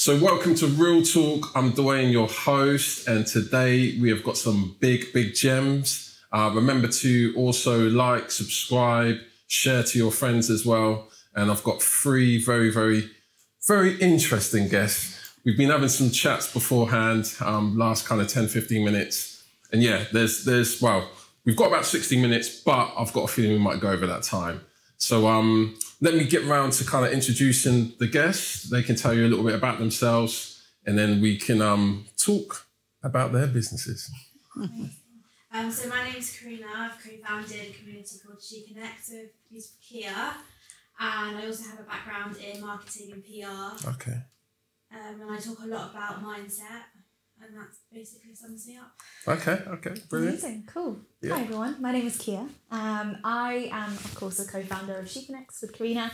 So welcome to Real Talk. I'm Dowayne, your host, and today we have got some big gems. Remember to also like, subscribe, share to your friends as well. And I've got three very interesting guests. We've been having some chats beforehand, last kind of 10, 15 minutes. And yeah, well, we've got about 60 minutes, but I've got a feeling we might go over that time. So let me get round to kind of introducing the guests. They can tell you a little bit about themselves, and then we can talk about their businesses. So my name's Kareena. I've co-founded a community called SheConnect with Keeya, and I also have a background in marketing and PR. Okay. And I talk a lot about mindset, and that's basically sums me up. Okay, brilliant. Amazing, cool. Yeah. Hi everyone, my name is Keeya. I am of course a co-founder of SheConnect with Kareena.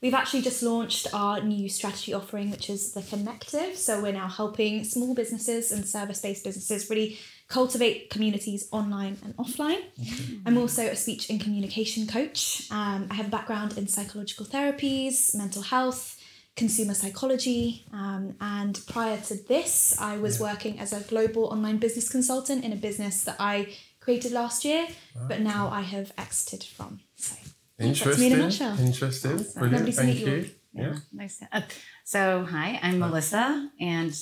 We've actually just launched our new strategy offering, which is the Connective. So we're now helping small businesses and service-based businesses really cultivate communities online and offline. Okay. I'm also a speech and communication coach. I have a background in psychological therapies, mental health, consumer psychology, and prior to this, I was working as a global online business consultant in a business that I created last year, but now I have exited from. So interesting. That's me in a nutshell. Interesting. Awesome. Brilliant. Thank you. Yeah. Nice. So hi, I'm Melissa, and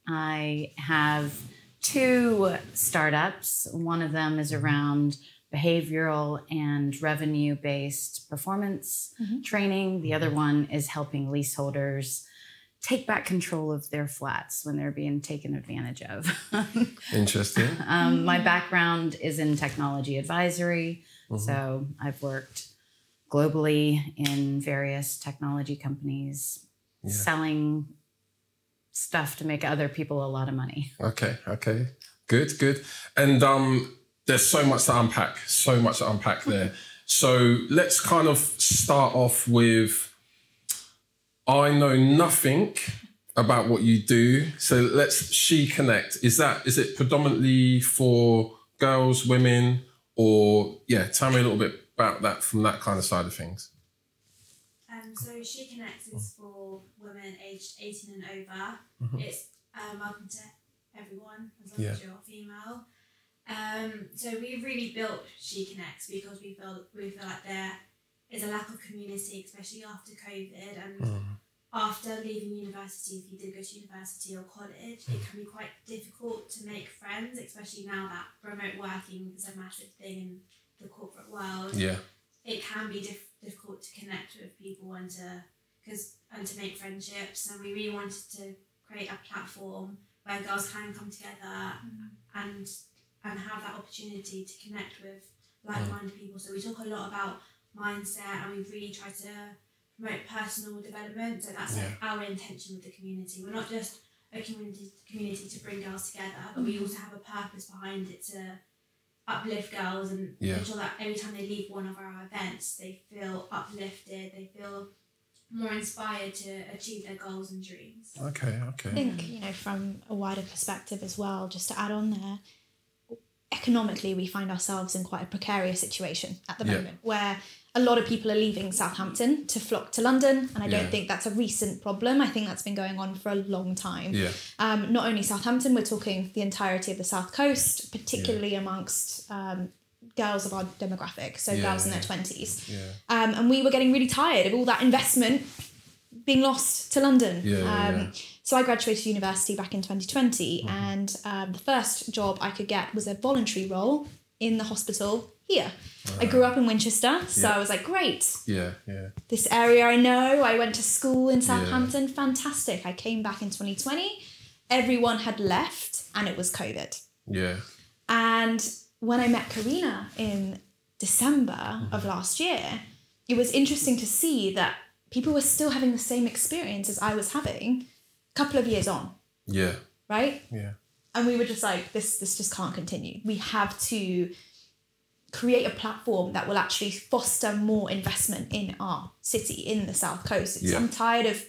I have two startups. One of them is around behavioral and revenue-based performance training. The other one is helping leaseholders take back control of their flats when they're being taken advantage of. Interesting. My background is in technology advisory. So I've worked globally in various technology companies, selling stuff to make other people a lot of money. Okay. Good. And there's so much to unpack there. So let's kind of start off with, I know nothing about what you do. So let's SheConnect. Is it predominantly for girls, women, or tell me a little bit about that from that kind of side of things. So SheConnect is for women aged 18 and over. It's welcome to everyone, as long as you're female. So we've really built SheConnect because we feel like there is a lack of community, especially after COVID and after leaving university. If you did go to university or college, it can be quite difficult to make friends, especially now that remote working is a massive thing in the corporate world. Yeah, it can be difficult to connect with people and to make friendships. And we really wanted to create a platform where girls can come together and have that opportunity to connect with like-minded people. So we talk a lot about mindset, and we've really tried to promote personal development. So that's our intention with the community. We're not just a community to bring girls together, but we also have a purpose behind it to uplift girls and ensure that every time they leave one of our events, they feel uplifted, they feel more inspired to achieve their goals and dreams. Okay. I think, from a wider perspective as well, just to add on there, economically, we find ourselves in quite a precarious situation at the moment, where a lot of people are leaving Southampton to flock to London, and I don't think that's a recent problem. I think that's been going on for a long time. Not only Southampton, we're talking the entirety of the South Coast, particularly amongst girls of our demographic, so girls in their 20s. And we were getting really tired of all that investment being lost to London. So I graduated university back in 2020, and the first job I could get was a voluntary role in the hospital here. I grew up in Winchester, so I was like, great. This area I know. I went to school in Southampton. Fantastic. I came back in 2020. Everyone had left, and it was COVID. And when I met Kareena in December of last year, it was interesting to see that people were still having the same experience as I was having a couple of years on. Right? And we were just like, this just can't continue. We have to create a platform that will actually foster more investment in our city, in the South Coast. I'm tired of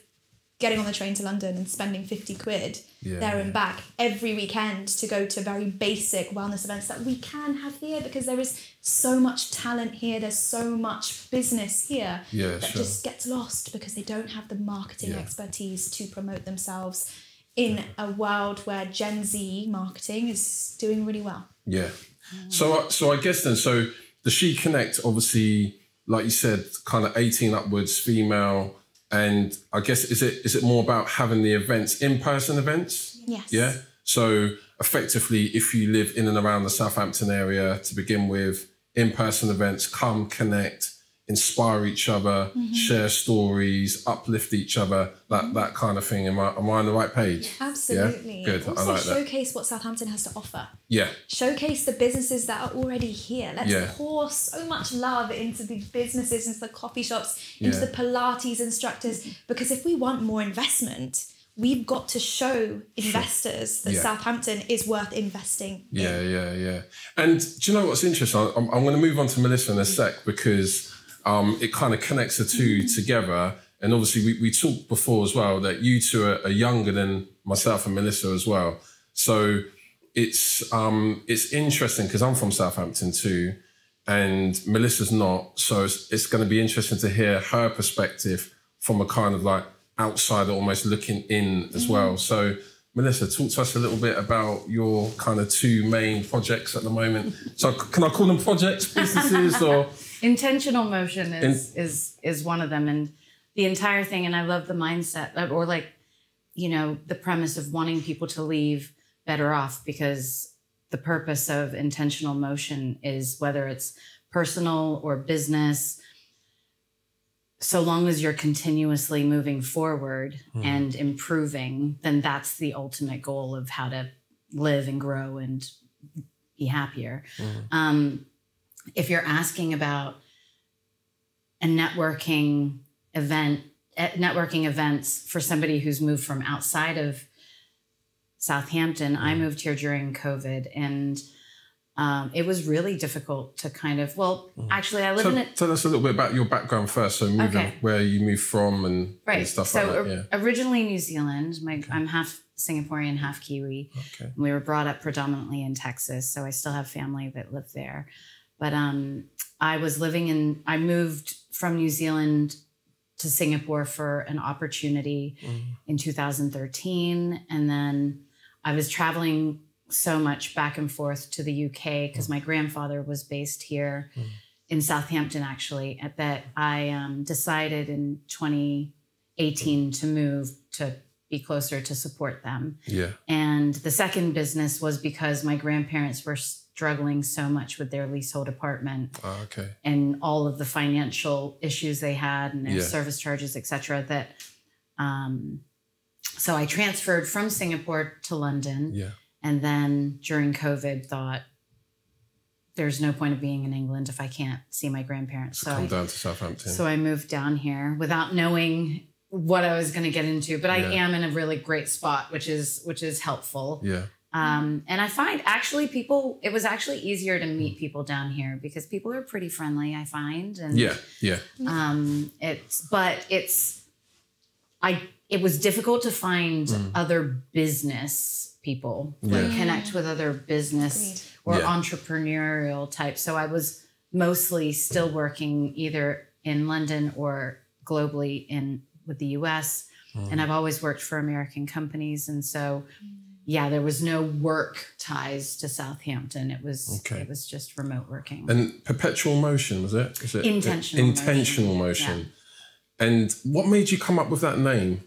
getting on the train to London and spending 50 quid there and back every weekend to go to very basic wellness events that we can have here, because there is so much talent here, there's so much business here that just gets lost because they don't have the marketing expertise to promote themselves in a world where Gen Z marketing is doing really well. Yeah. So I guess then, so the She Connect, obviously, like you said, kind of 18 upwards, female. And I guess, is it more about having the events, in-person events? Yes. Yeah. So effectively, if you live in and around the Southampton area to begin with, in-person events, come connect, inspire each other, share stories, uplift each other, that kind of thing. Am I on the right page? Absolutely. Yeah? Good. Also I like that. showcase what Southampton has to offer. Yeah. Showcase the businesses that are already here. Let's pour so much love into the businesses, into the coffee shops, into the Pilates instructors, because if we want more investment, we've got to show investors that Southampton is worth investing in. Yeah. And do you know what's interesting? I'm going to move on to Melissa in a sec, because it kind of connects the two together. And obviously we talked before as well that you two are younger than myself and Melissa as well. So it's interesting because I'm from Southampton too, and Melissa's not. So it's going to be interesting to hear her perspective from a kind of like outsider, almost looking in as well. So Melissa, talk to us a little bit about your kind of two main projects at the moment. So can I call them projects, businesses, or? Intentional motion is one of them, and the entire thing. And I love the mindset, or like, you know, the premise of wanting people to leave better off, because the purpose of intentional motion is, whether it's personal or business, so long as you're continuously moving forward and improving, then that's the ultimate goal of how to live and grow and be happier. If you're asking about a networking events for somebody who's moved from outside of Southampton, I moved here during COVID, and it was really difficult to kind of, actually I live in it. Tell us a little bit about your background first. So moving, where you moved from and stuff like that. Originally New Zealand, I'm half Singaporean, half Kiwi. Okay. We were brought up predominantly in Texas, so I still have family that live there. But I moved from New Zealand to Singapore for an opportunity in 2013. And then I was traveling so much back and forth to the UK because my grandfather was based here in Southampton, actually, that I decided in 2018 to move to be closer to support them. Yeah. And the second business was because my grandparents were struggling so much with their leasehold apartment and all of the financial issues they had and their service charges, etc. That so I transferred from Singapore to London. Yeah. And then during COVID thought, there's no point of being in England if I can't see my grandparents. So come down to Southampton. So I moved down here without knowing what I was going to get into, but I am in a really great spot, which is helpful. Yeah. And I find actually it was actually easier to meet people down here because people are pretty friendly, I find. And it was difficult to find other business people, like connect with other business or entrepreneurial types. So I was mostly still working either in London or globally with the US. And I've always worked for American companies. And so, there was no work ties to Southampton. It was just remote working. And perpetual motion, was it? Intentional motion. Yeah. And what made you come up with that name?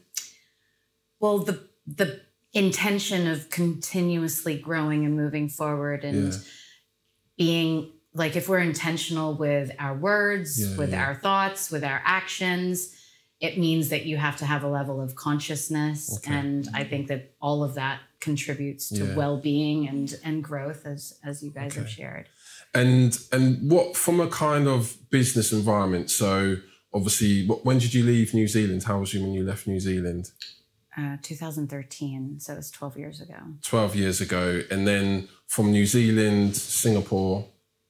Well, the intention of continuously growing and moving forward and being like, if we're intentional with our words, with our thoughts, with our actions, it means that you have to have a level of consciousness. Okay. And I think that all of that contributes to well-being and growth, as you guys have shared. And what, from a kind of business environment, so obviously, when did you leave New Zealand? How old was you when you left New Zealand? 2013, so it's 12 years ago. 12 years ago. And then from New Zealand, Singapore,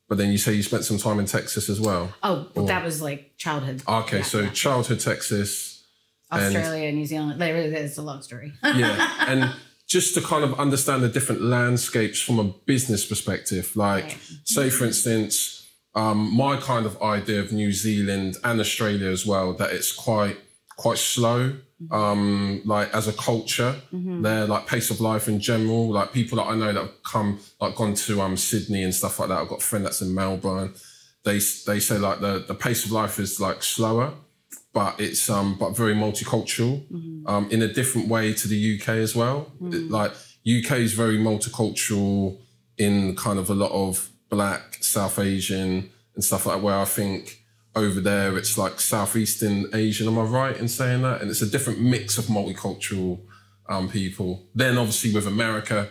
but then you say you spent some time in Texas as well? Oh, that was like childhood. Okay, childhood Texas, Australia and New Zealand. It's a long story. Yeah, and just to kind of understand the different landscapes from a business perspective, like Right. say for instance, my kind of idea of New Zealand and Australia as well, that it's quite slow, like as a culture, their like pace of life in general, like people that I know that have gone to Sydney and stuff like that. I've got a friend that's in Melbourne. They say like the pace of life is like slower, but it's but very multicultural, in a different way to the UK as well. Like UK is very multicultural in kind of a lot of Black, South Asian and stuff like that, where I think over there it's like Southeastern Asian. Am I right in saying that? And it's a different mix of multicultural people. Then obviously with America,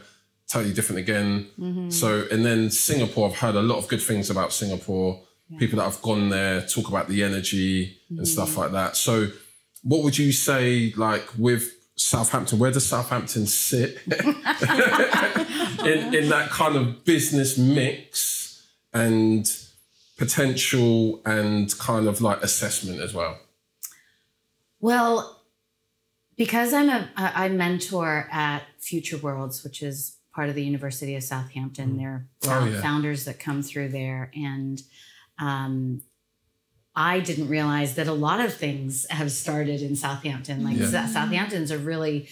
totally different again. So, and then Singapore, I've heard a lot of good things about Singapore. People that have gone there talk about the energy and stuff like that. So what would you say, like with Southampton, where does Southampton sit in that kind of business mix and potential and kind of like assessment as well? Well, because I mentor at Future Worlds, which is part of the University of Southampton. There are founders that come through there. And I didn't realize that a lot of things have started in Southampton. Like Southampton's a really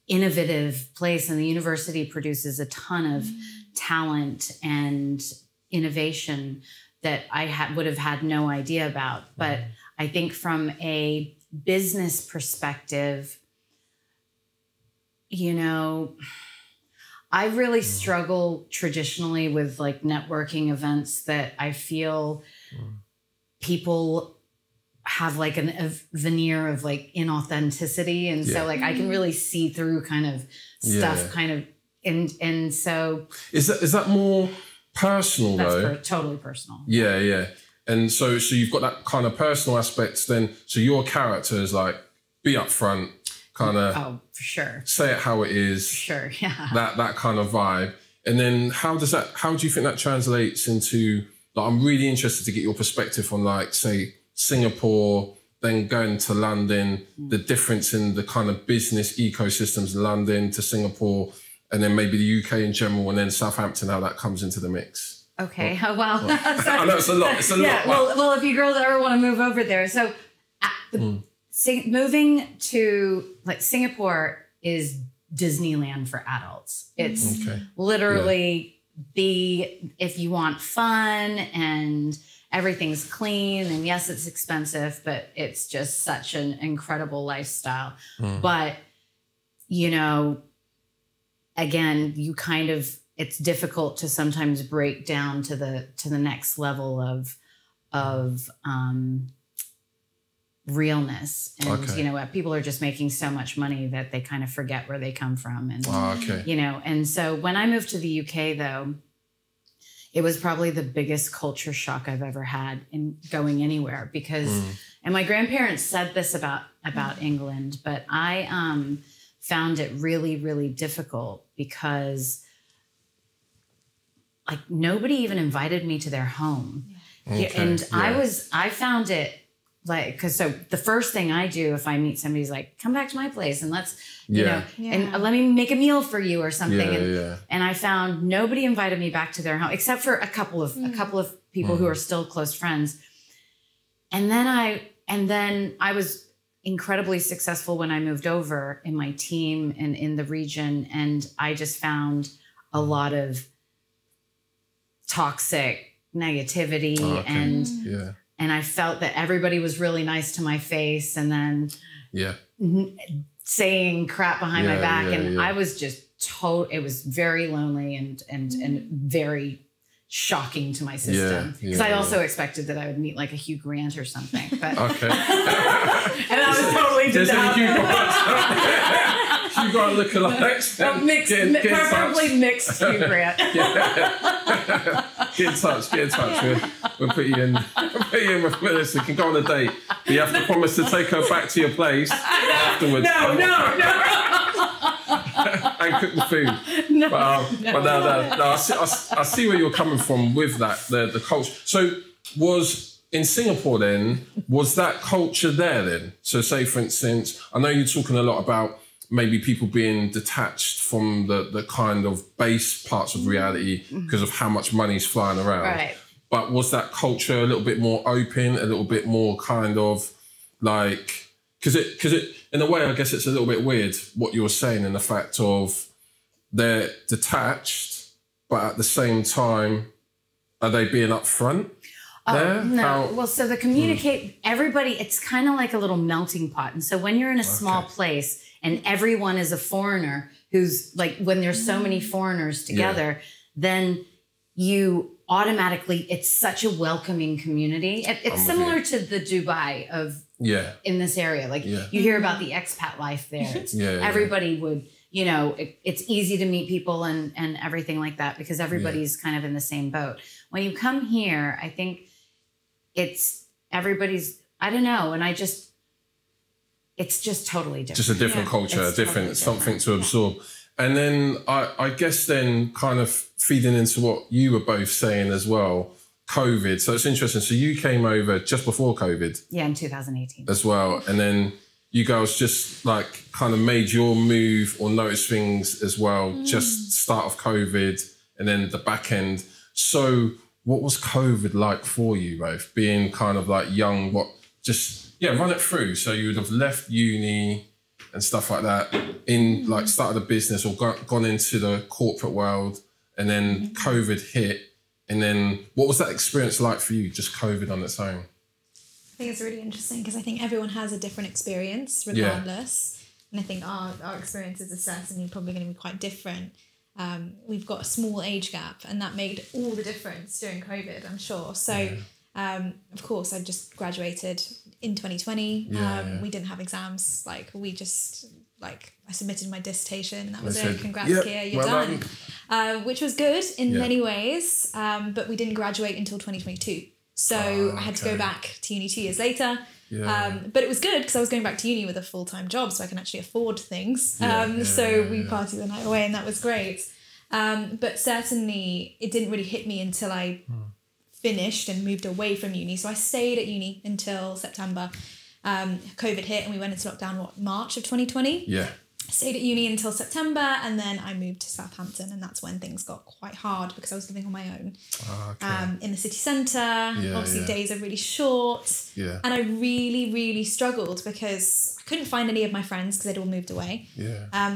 innovative place, and the university produces a ton of talent and innovation that I would have had no idea about. But I think from a business perspective, you know, I really struggle traditionally with like networking events that I feel people have like a veneer of like inauthenticity. And so like I can really see through kind of stuff kind of, and so. Is that more personal though? That's totally personal. Yeah, yeah. And so you've got that kind of personal aspects then. So your character is like, be upfront, kind of. Oh, for sure. Say it how it is. Sure, yeah. That kind of vibe. And then how do you think that translates into, like, I'm really interested to get your perspective on like, say, Singapore, then going to London, the difference in the kind of business ecosystems in London to Singapore, and then maybe the UK in general, and then Southampton, how that comes into the mix. Okay, well. I know it's a lot. It's a lot. Well, if you girls ever want to move over there. So moving to like Singapore is Disneyland for adults. It's literally if you want fun and everything's clean, and yes, it's expensive, but it's just such an incredible lifestyle. But, you know, again, it's difficult to sometimes break down to the next level of realness. And, you know, people are just making so much money that they kind of forget where they come from. And, you know, and so when I moved to the UK though, it was probably the biggest culture shock I've ever had in going anywhere because, and my grandparents said this about England, but I found it really, really difficult because like nobody even invited me to their home. And I found it like, so the first thing I do if I meet somebody is like, come back to my place and let's, you know, and let me make a meal for you or something. And I found nobody invited me back to their home except for a couple of people who are still close friends. And then I was incredibly successful when I moved over in my team and in the region. And I just found a lot of toxic negativity and I felt that everybody was really nice to my face and then saying crap behind my back. I was just it was very lonely and very shocking to my system. Because I also expected that I would meet like a Hugh Grant or something. But and I was totally did that. Hugh Grant lookalikes. Preferably mixed Hugh Grant. Get in touch. We'll put you in with Melissa. You can go on a date. But you have to promise to take her back to your place afterwards. No. And cook the food. But no, I see where you're coming from with that, the culture. So was in Singapore then, was that culture there then? So say, for instance, I know you're talking a lot about maybe people being detached from the kind of base parts of reality because of how much money's flying around. Right. But was that culture a little bit more open, a little bit more kind of like, because it, in a way, I guess it's a little bit weird what you were saying in the fact of they're detached, but at the same time, are they being upfront? Oh, no. Well, so the communicate, everybody, it's kind of like a little melting pot. And so when you're in a small place and everyone is a foreigner who's like, when there's so many foreigners together, then you automatically, it's such a welcoming community. It's similar to the Dubai of in this area. Like you hear about the expat life there. It's, everybody would, you know, it's easy to meet people and everything like that because everybody's kind of in the same boat. When you come here, I think it's everybody's, I don't know. And it's just totally different. Just a different culture, different something to absorb. And then I guess then kind of feeding into what you were both saying as well, COVID. So it's interesting. So you came over just before COVID. Yeah, in 2018. As well. And then you girls just like kind of made your move or noticed things as well, just start of COVID and then the back end. So what was COVID like for you both? Being kind of like young, run it through. So you would have left uni and stuff like that, in like started a business or gone into the corporate world, and then COVID hit. And then what was that experience like for you, just COVID on its own? I think it's really interesting because I think everyone has a different experience regardless. And I think our experiences are certainly probably going to be quite different. We've got a small age gap and that made all the difference during COVID, I'm sure. So, of course, I just graduated in 2020. We didn't have exams. Like I submitted my dissertation. That was it. Congrats, Keeya, you're done. Which was good in many ways. But we didn't graduate until 2022. So I had to go back to uni 2 years later. But it was good because I was going back to uni with a full-time job so I can actually afford things. So we partied the night away and that was great. But certainly it didn't really hit me until I finished and moved away from uni. So I stayed at uni until September. COVID hit and we went into lockdown, March of 2020? Yeah. Stayed at uni until September and then I moved to Southampton and that's when things got quite hard because I was living on my own in the city centre. Obviously days are really short and I really, really struggled because I couldn't find any of my friends because they'd all moved away.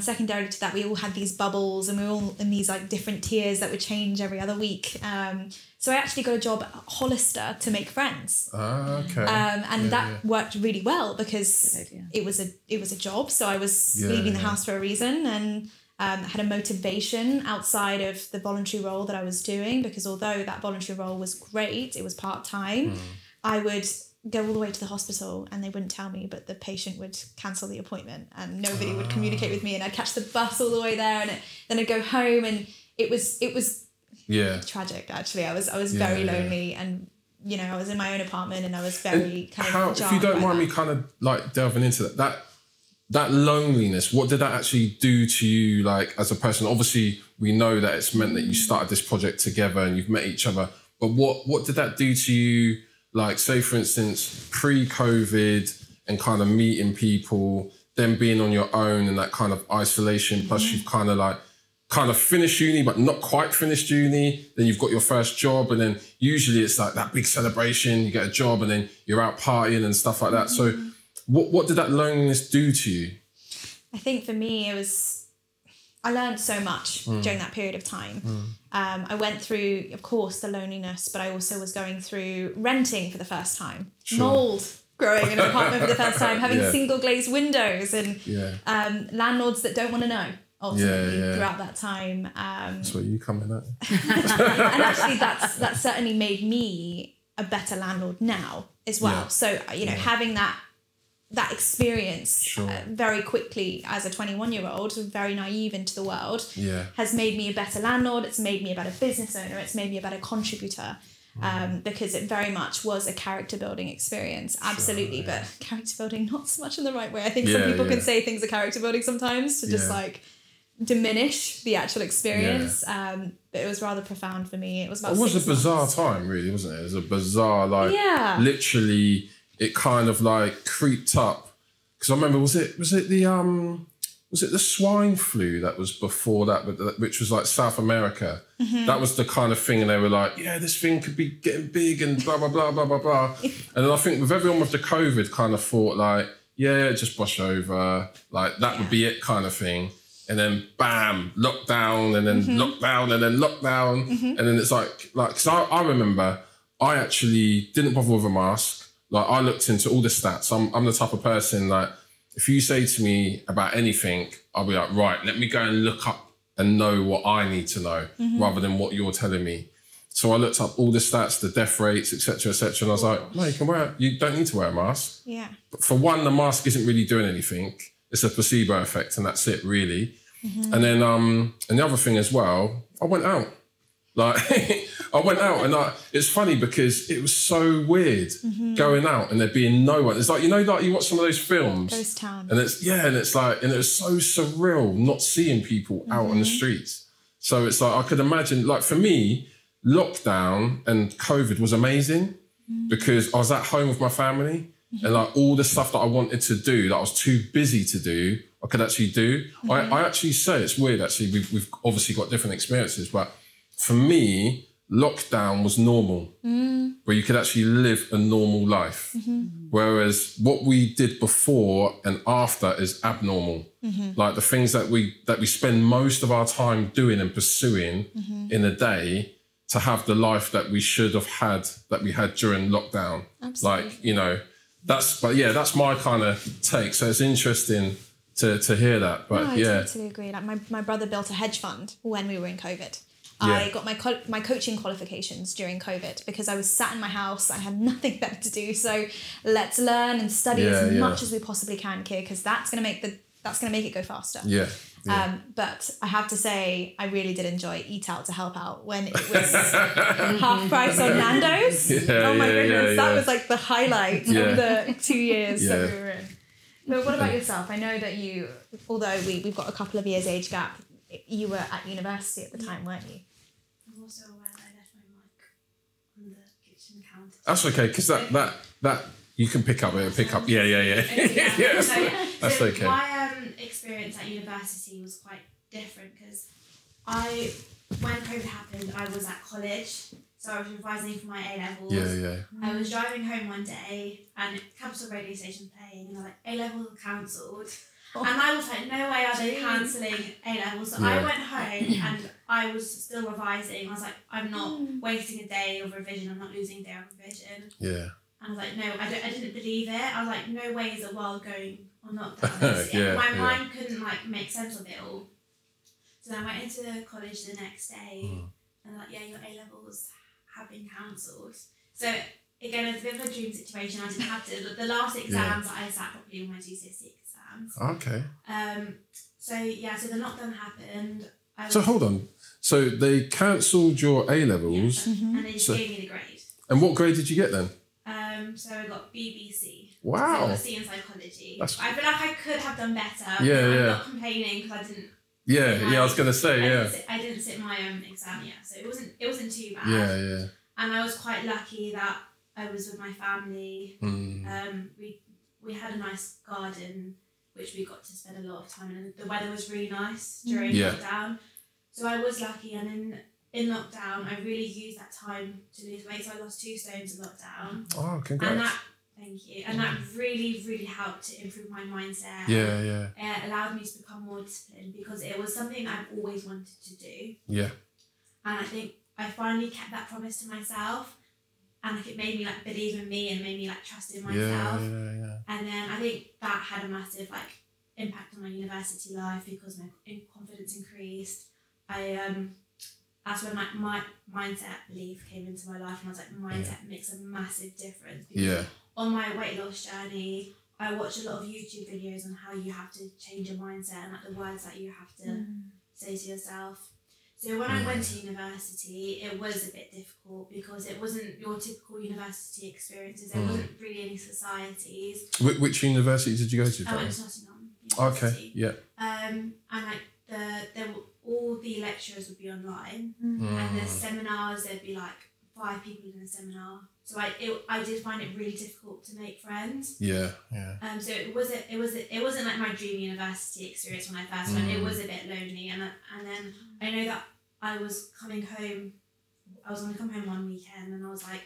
Secondarily to that, we all had these bubbles and we were all in these like different tiers that would change every other week. So I actually got a job at Hollister to make friends. And that worked really well because it was a job. So I was leaving the house for a reason and had a motivation outside of the voluntary role that I was doing because although that voluntary role was great, it was part-time, I would go all the way to the hospital and they wouldn't tell me, but the patient would cancel the appointment and nobody would communicate with me and I'd catch the bus all the way there and then I'd go home and it was tragic actually. I was very lonely and you know I was in my own apartment and I was very if you don't mind me kind of like delving into that loneliness, what did that actually do to you like as a person? Obviously we know that it's meant that you started this project together and you've met each other, but what did that do to you, like say for instance pre-COVID and kind of meeting people, then being on your own and that kind of isolation, plus you've kind of finished uni, but not quite finished uni. Then you've got your first job. And then usually it's like that big celebration, you get a job and then you're out partying and stuff like that. So what did that loneliness do to you? I think for me, I learned so much during that period of time. I went through, of course, the loneliness, but I also was going through renting for the first time, mold growing in an apartment for the first time, having single glazed windows and landlords that don't want to know. Ultimately, throughout that time. That's where you come in at. And actually that certainly made me a better landlord now as well. So, you know, having that experience very quickly as a 21-year-old, very naive into the world, has made me a better landlord. It's made me a better business owner. It's made me a better contributor. Because it very much was a character building experience. Absolutely. But character building, not so much in the right way. I think some people can say things are character building sometimes to just like diminish the actual experience. But it was rather profound for me. It was about. It was a bizarre time, really, wasn't it? It was a bizarre, like, literally, it kind of like creeped up. Because I remember, was it the swine flu that was before that, which was like South America? That was the kind of thing, and they were like, yeah, this thing could be getting big and blah, blah, blah, blah, blah, blah. And then I think with everyone with the COVID kind of thought like, yeah, just brush over, like that would be it kind of thing. And then bam, lockdown, and then lockdown, and then lockdown. And then it's like, cause I remember I actually didn't bother with a mask. Like I looked into all the stats. I'm the type of person, like, if you say to me about anything, I'll be like, right, let me go and look up and know what I need to know rather than what you're telling me. So I looked up all the stats, the death rates, etc., etc., and I was like, no, you don't need to wear a mask. Yeah. But for one, the mask isn't really doing anything. It's a placebo effect, and that's it, really. And then, and the other thing as well, I went out. Like, I went out, and it's funny because it was so weird going out and there being no one. It's like, you know, like you watch some of those films. Ghost town. And it's, and it's like, and it was so surreal not seeing people out on the streets. So it's like, I could imagine, like for me, lockdown and COVID was amazing because I was at home with my family and like all the stuff that I wanted to do that I was too busy to do, I could actually do. I actually say, it's weird actually, we've obviously got different experiences, but for me, lockdown was normal, where you could actually live a normal life. Whereas what we did before and after is abnormal. Like the things that we spend most of our time doing and pursuing in a day to have the life that we should have had, that we had during lockdown. Absolutely. Like, you know, that's my kind of take. So it's interesting to hear that. But no, I totally agree. Like my brother built a hedge fund when we were in COVID. I got my coaching qualifications during COVID because I was sat in my house. I had nothing better to do. So let's learn and study as much as we possibly can, Keeya, because that's gonna make it go faster. But I have to say, I really did enjoy Eat Out to help out when it was half price on Nando's. Oh my goodness, that was like the highlight of the 2 years that we were in. But what about yourself? I know that you, although we've got a couple of years age gap, you were at university at the time, weren't you? I'm also aware that I left my mic on the kitchen counter. That's okay, because that you can pick up. That's okay. My experience at university was quite different because when COVID happened, I was at college, so I was revising for my A-levels. I was driving home one day and Capital Radio Station playing, and they're like, A-levels are cancelled. And I was like, no way are they cancelling A-levels. So I went home and I was still revising. I was like, I'm not wasting a day of revision. I'm not losing a day of revision. And I was like, no, I didn't believe it. I was like, no way is the world going on lockdown. My mind couldn't like make sense of it all. So then I went into college the next day and like, your A-levels have been cancelled. So again, it's a bit of a dream situation. I didn't have to. The last exams I sat properly on my GCSE exams. Okay. So the lockdown happened. So hold on. So they cancelled your A-levels. And they just gave me the grade. And what grade did you get then? So I got BBC. Wow. So I got C in psychology. I feel like I could have done better. I'm not complaining because I didn't. I was gonna say I didn't sit my exam yet, so it wasn't too bad. And I was quite lucky that I was with my family. We had a nice garden, which we got to spend a lot of time in, and the weather was really nice during lockdown. So I was lucky, and in lockdown, I really used that time to lose weight. So I lost 2 stones in lockdown. Oh, congrats. Thank you. And that really, really helped to improve my mindset. It allowed me to become more disciplined because it was something I've always wanted to do. And I think I finally kept that promise to myself. And like it made me like believe in me and made me like trust in myself. And then I think that had a massive like impact on my university life because my confidence increased. That's when my mindset belief came into my life, and I was like, mindset makes a massive difference. Because on my weight loss journey, I watched a lot of YouTube videos on how you have to change your mindset and like the words that you have to say to yourself. So when I went to university, it was a bit difficult because it wasn't your typical university experiences. There wasn't really any societies. Which university did you go to? I went to Nottingham University. Okay, and like all the lecturers would be online, and the seminars, there'd be like 5 people in a seminar. So I did find it really difficult to make friends. Yeah. So it wasn't like my dream university experience when I first went. It was a bit lonely, and then I know that I was coming home. I was going to come home one weekend, and I was like,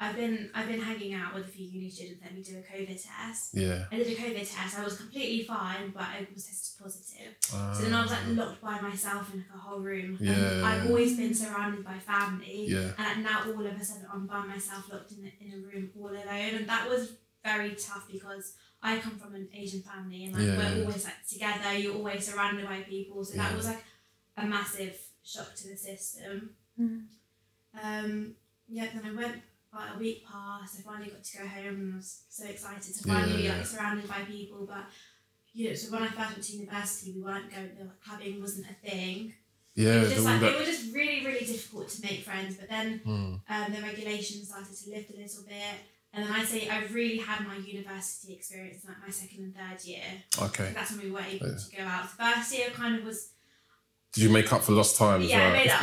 I've been hanging out with a few uni students. Let me do a COVID test. Yeah. I did a COVID test. I was completely fine, but I was tested positive. So then I was like locked by myself in like a whole room. Yeah. And I've always been surrounded by family. Yeah. And like now all of a sudden I'm by myself, locked in a room all alone. And that was very tough because I come from an Asian family, and like we're always like together. You're always surrounded by people. So that was like a massive shock to the system. Then I went. About a week passed, I finally got to go home, and I was so excited to finally be like surrounded by people. But so when I first went to university, we weren't going. Clubbing wasn't a thing. Yeah, it was just it was just really, really difficult to make friends. But then the regulations started to lift a little bit, and then I really had my university experience in like my 2nd and 3rd year. Okay, so that's when we were able to go out. The first year kind of was. Did you make up for lost time? Yeah, I made up.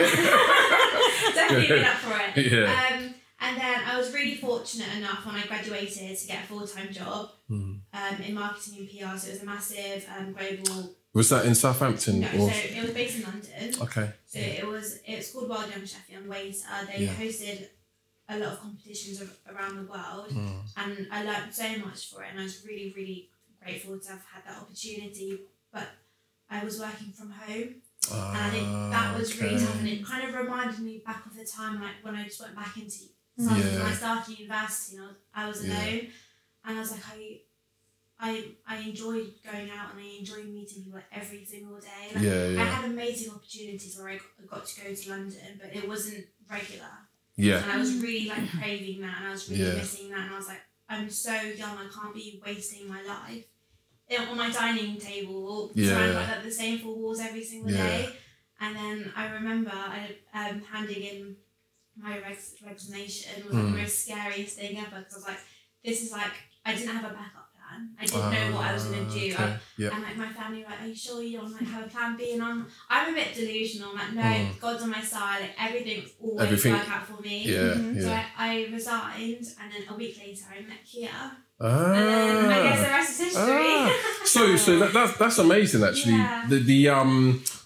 Definitely made up for it. Yeah. And then I was really fortunate enough when I graduated to get a full-time job in marketing and PR. So it was a massive global. Was that in Southampton? No, so it was based in London. Okay. So it was called World Young Chef Young Waiter. They hosted a lot of competitions around the world, and I learned so much for it. And I was really, really grateful to have had that opportunity. But I was working from home. And I think that was really tough, and it kind of reminded me back of the time like when I just went back into when I started university, and I was alone, and I was like I enjoyed going out, and I enjoyed meeting people like every single day. Like, I had amazing opportunities where I got to go to London, but it wasn't regular. Yeah. And I was really like craving that, and I was really missing that, and I was like, I'm so young, I can't be wasting my life on my dining table, surrounded by like the same 4 walls every single day. And then I remember handing in my resignation was like the most scariest thing ever, because I was like, this is like, I didn't have a backup plan. I didn't know what I was going to do. And like my family were like, are you sure you don't like have a plan B? And I'm a bit delusional. I'm like, no, God's on my side. Like everything's always work out for me. So I resigned, and then a week later I met Keeya. And then I guess the rest is history. So that's amazing actually. The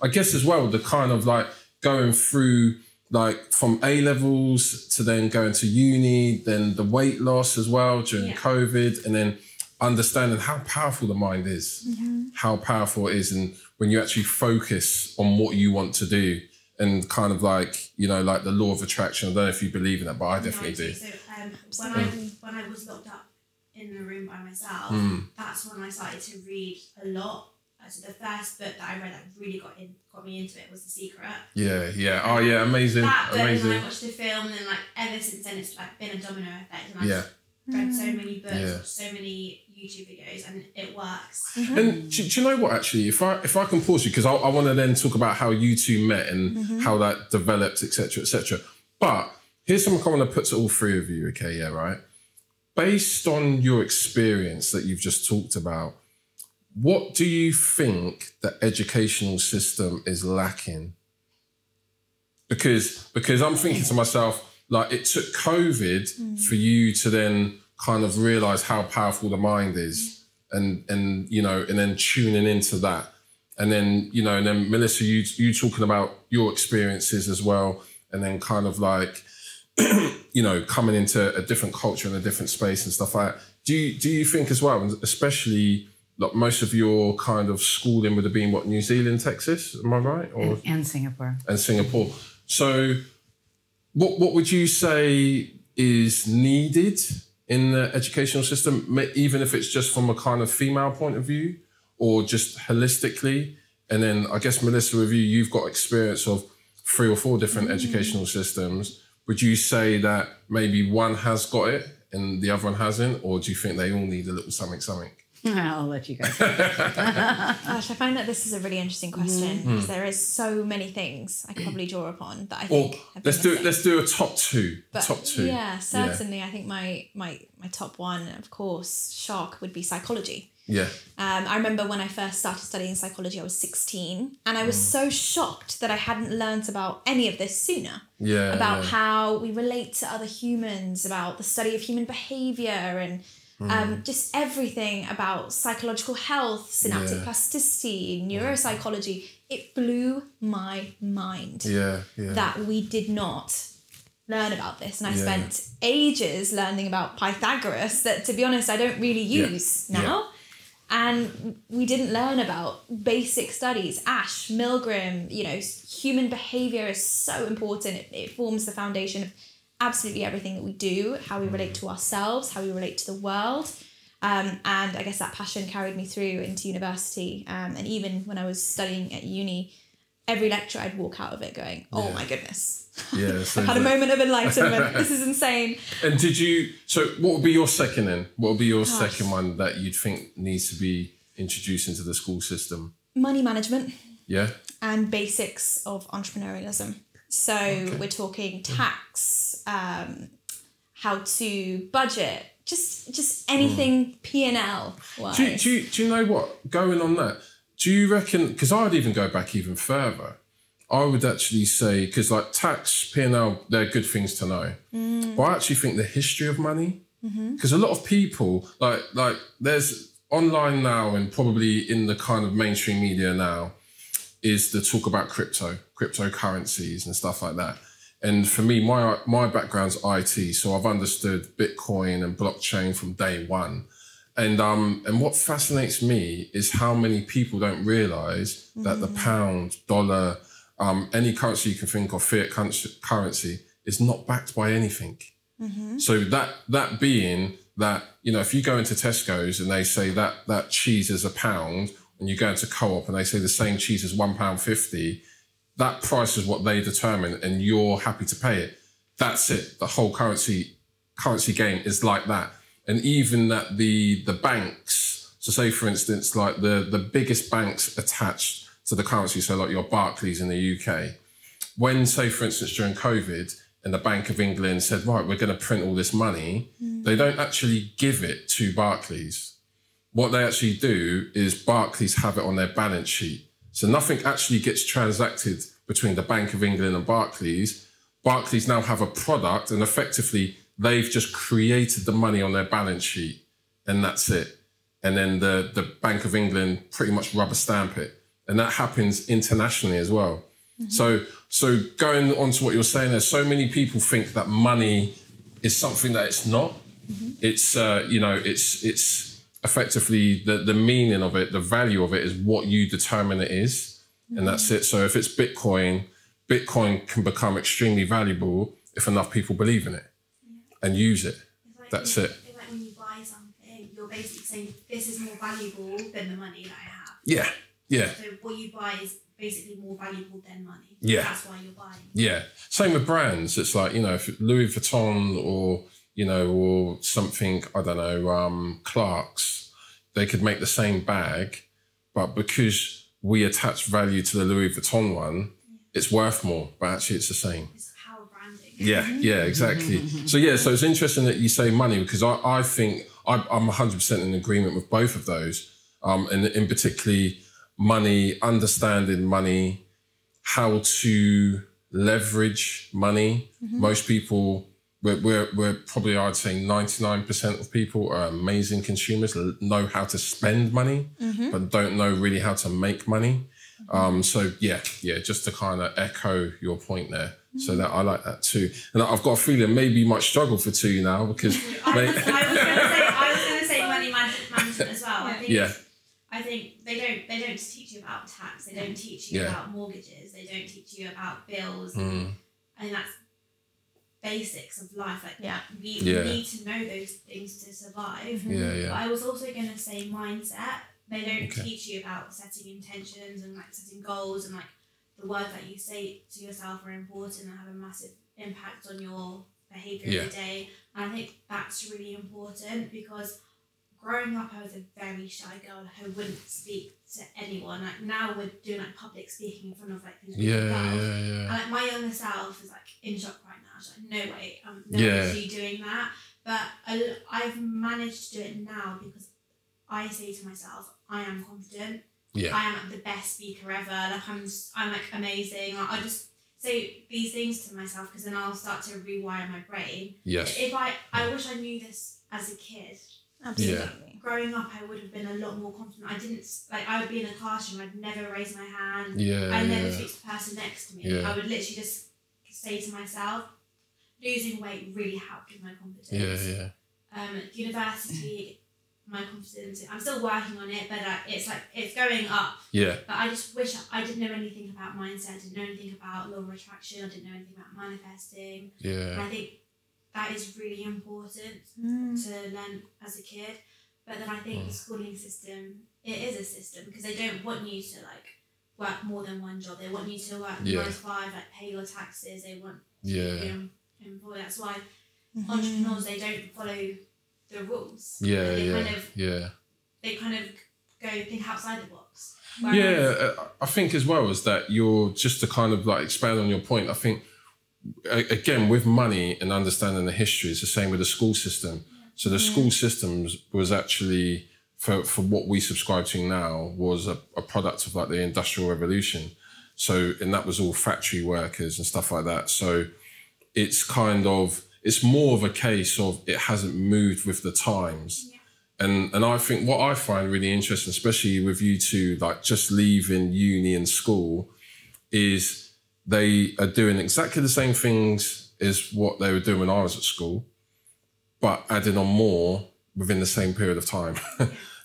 I guess as well, the kind of like going through like from A levels to then going to uni, then the weight loss as well during COVID, and then understanding how powerful the mind is, how powerful it is, and when you actually focus on what you want to do, and kind of like, you know, like the law of attraction. I don't know if you believe in that, but I definitely do. So when I was locked up in the room by myself, that's when I started to read a lot. So the first book that I read that really got me into it was The Secret. Oh yeah, amazing. That book, amazing. And I watched the film, and then like ever since then it's like been a domino effect, and I've read so many books, watched so many YouTube videos, and it works. And do you know what, actually, if I can pause you, because I want to then talk about how you two met and how that developed, etc., etc. But here's something I want to put to all 3 of you, okay, right? Based on your experience that you've just talked about, what do you think the educational system is lacking? Because I'm thinking to myself, like, it took COVID for you to then kind of realize how powerful the mind is, and you know, and then tuning into that. And then, you know, and then Melissa, you talking about your experiences as well, and then kind of like, you know, coming into a different culture and a different space and stuff like that. Do you think as well, especially like most of your kind of schooling would have been what, New Zealand, Texas, am I right? Or and Singapore. And Singapore. So what would you say is needed in the educational system, even if it's just from a kind of female point of view or just holistically? And then I guess, Melissa, with you, you've got experience of 3 or 4 different educational systems. Would you say that maybe one has got it and the other one hasn't? Or do you think they all need a little something? I'll let you guys. Gosh, I find that this is a really interesting question, because there is so many things I could probably draw upon that I think. Let's do a top 2. Top 2. Yeah, certainly. I think my top one, of course, shock, would be psychology. Yeah. I remember when I first started studying psychology, I was 16, and I was so shocked that I hadn't learnt about any of this sooner. Yeah. About how we relate to other humans, about the study of human behaviour, and just everything about psychological health, synaptic plasticity, neuropsychology. It blew my mind that we did not learn about this. And I spent ages learning about Pythagoras that, to be honest, I don't really use now. And we didn't learn about basic studies. Ash, Milgram, you know, human behaviour is so important. It forms the foundation of absolutely everything that we do, how we relate to ourselves, how we relate to the world. And I guess that passion carried me through into university. And even when I was studying at uni, every lecture I'd walk out of it going, oh my goodness. Yeah, so I had a moment of enlightenment. This is insane. And did you, so what would be your second then? What would be your second one that you'd think needs to be introduced into the school system? Money management. Yeah. And basics of entrepreneurialism. So we're talking tax, how to budget, just anything P&L wise. Do you know what, going on that, do you reckon, because I'd even go back even further, I would actually say, because like tax, P&L, they're good things to know. But I actually think the history of money, because a lot of people, like there's online now and probably in the kind of mainstream media now, is the talk about cryptocurrencies and stuff like that. And for me, my background's IT, so I've understood Bitcoin and blockchain from day one. And what fascinates me is how many people don't realise that the pound, dollar, any currency you can think of, fiat currency, is not backed by anything. So that being that, you know, if you go into Tesco's and they say that cheese is £1, and you go into Co-op and they say the same cheese is £1.50, that price is what they determine and you're happy to pay it. That's it. The whole currency game is like that. And even that the banks, so say for instance, like the biggest banks attached to the currency, so like your Barclays in the UK, when say for instance during COVID and the Bank of England said, right, we're going to print all this money, they don't actually give it to Barclays. What they actually do is Barclays have it on their balance sheet. So nothing actually gets transacted between the Bank of England and Barclays. Barclays now have a product and effectively they've just created the money on their balance sheet and that's it. And then the Bank of England pretty much rubber stamp it. And that happens internationally as well. So going on to what you're saying, there's so many people think that money is something that it's not. It's, you know, it's effectively the meaning of it, the value of it is what you determine it is. And that's it. So if it's Bitcoin can become extremely valuable if enough people believe in it and use it. That's it. It's like when you buy something, you're basically saying this is more valuable than the money that I have. Yeah, yeah. So what you buy is basically more valuable than money. Yeah. That's why you're buying. Yeah. Same with brands. It's like, you know, if Louis Vuitton or, you know, or something, I don't know, Clark's, they could make the same bag, but because we attach value to the Louis Vuitton one, it's worth more, but actually it's the same. It's power branding. Yeah, exactly. So it's interesting that you say money, because I think I'm 100% in agreement with both of those. And in particularly money, understanding money, how to leverage money. Most people, we're probably, I'd say 99% of people are amazing consumers, know how to spend money, but don't know really how to make money. So just to kind of echo your point there. So that I like that too. And I've got a feeling maybe you might struggle for two now because... I was going to say money management as well. I think they don't teach you about tax. They don't teach you about mortgages. They don't teach you about bills. And that's basics of life. Like we need to know those things to survive. But I was also going to say mindset. They don't teach you about setting intentions and like setting goals, and like the words that you say to yourself are important and have a massive impact on your behaviour of the day. And I think that's really important, because growing up, I was a very shy girl who wouldn't speak to anyone. Like now we're doing like public speaking in front of like things. And like my younger self is like in shock right now. She's like, no way, I'm never actually doing that. But I've managed to do it now because I say to myself, I am confident. Yeah. I am the best speaker ever. Like I'm like amazing. I just say these things to myself because then I'll start to rewire my brain. Yes. If I wish I knew this as a kid. Absolutely. Yeah. Growing up, I would have been a lot more confident. I would be in a classroom. I'd never raise my hand. Yeah. I'd never speak to the person next to me. Yeah. I would literally just say to myself, losing weight really helped with my confidence. Yeah. University, my confidence, I'm still working on it, but it's going up. Yeah. But I just wish I didn't know anything about mindset. I didn't know anything about law of attraction. I didn't know anything about manifesting. Yeah. And I think that is really important to learn as a kid. But then I think the schooling system, it is a system because they don't want you to work more than one job. They want you to work 9 to 5, pay your taxes. They want you to be employed. That's why entrepreneurs, they don't follow the rules. They kind of go think outside the box. Whereas, I think as well as that, you're just to kind of expand on your point. I think again with money and understanding the history, it's the same with the school system. So the school systems was actually for what we subscribe to now was a product of the Industrial Revolution. So and that was all factory workers and stuff like that. So it's it's more of a case of it hasn't moved with the times. And I think what I find really interesting, especially with you two, just leaving uni and school, is they are doing exactly the same things as what they were doing when I was at school, but adding on more within the same period of time,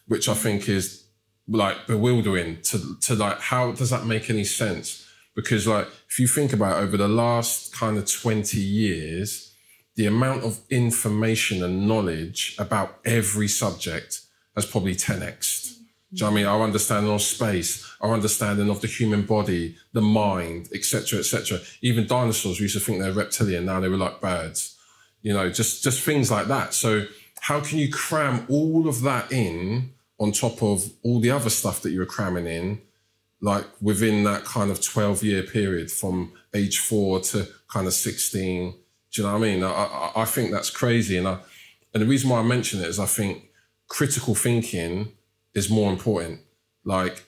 which I think is bewildering to how does that make any sense? Because if you think about it, over the last kind of 20 years, the amount of information and knowledge about every subject has probably 10x'd. Do you know what I mean? Our understanding of space, our understanding of the human body, the mind, etc., etc. Even dinosaurs, we used to think they're reptilian, now they were like birds. You know, just things like that. So how can you cram all of that in on top of all the other stuff that you were cramming in, within that kind of 12-year period from age 4 to kind of 16? Do you know what I mean? I think that's crazy. And the reason why I mention it is I think critical thinking is more important.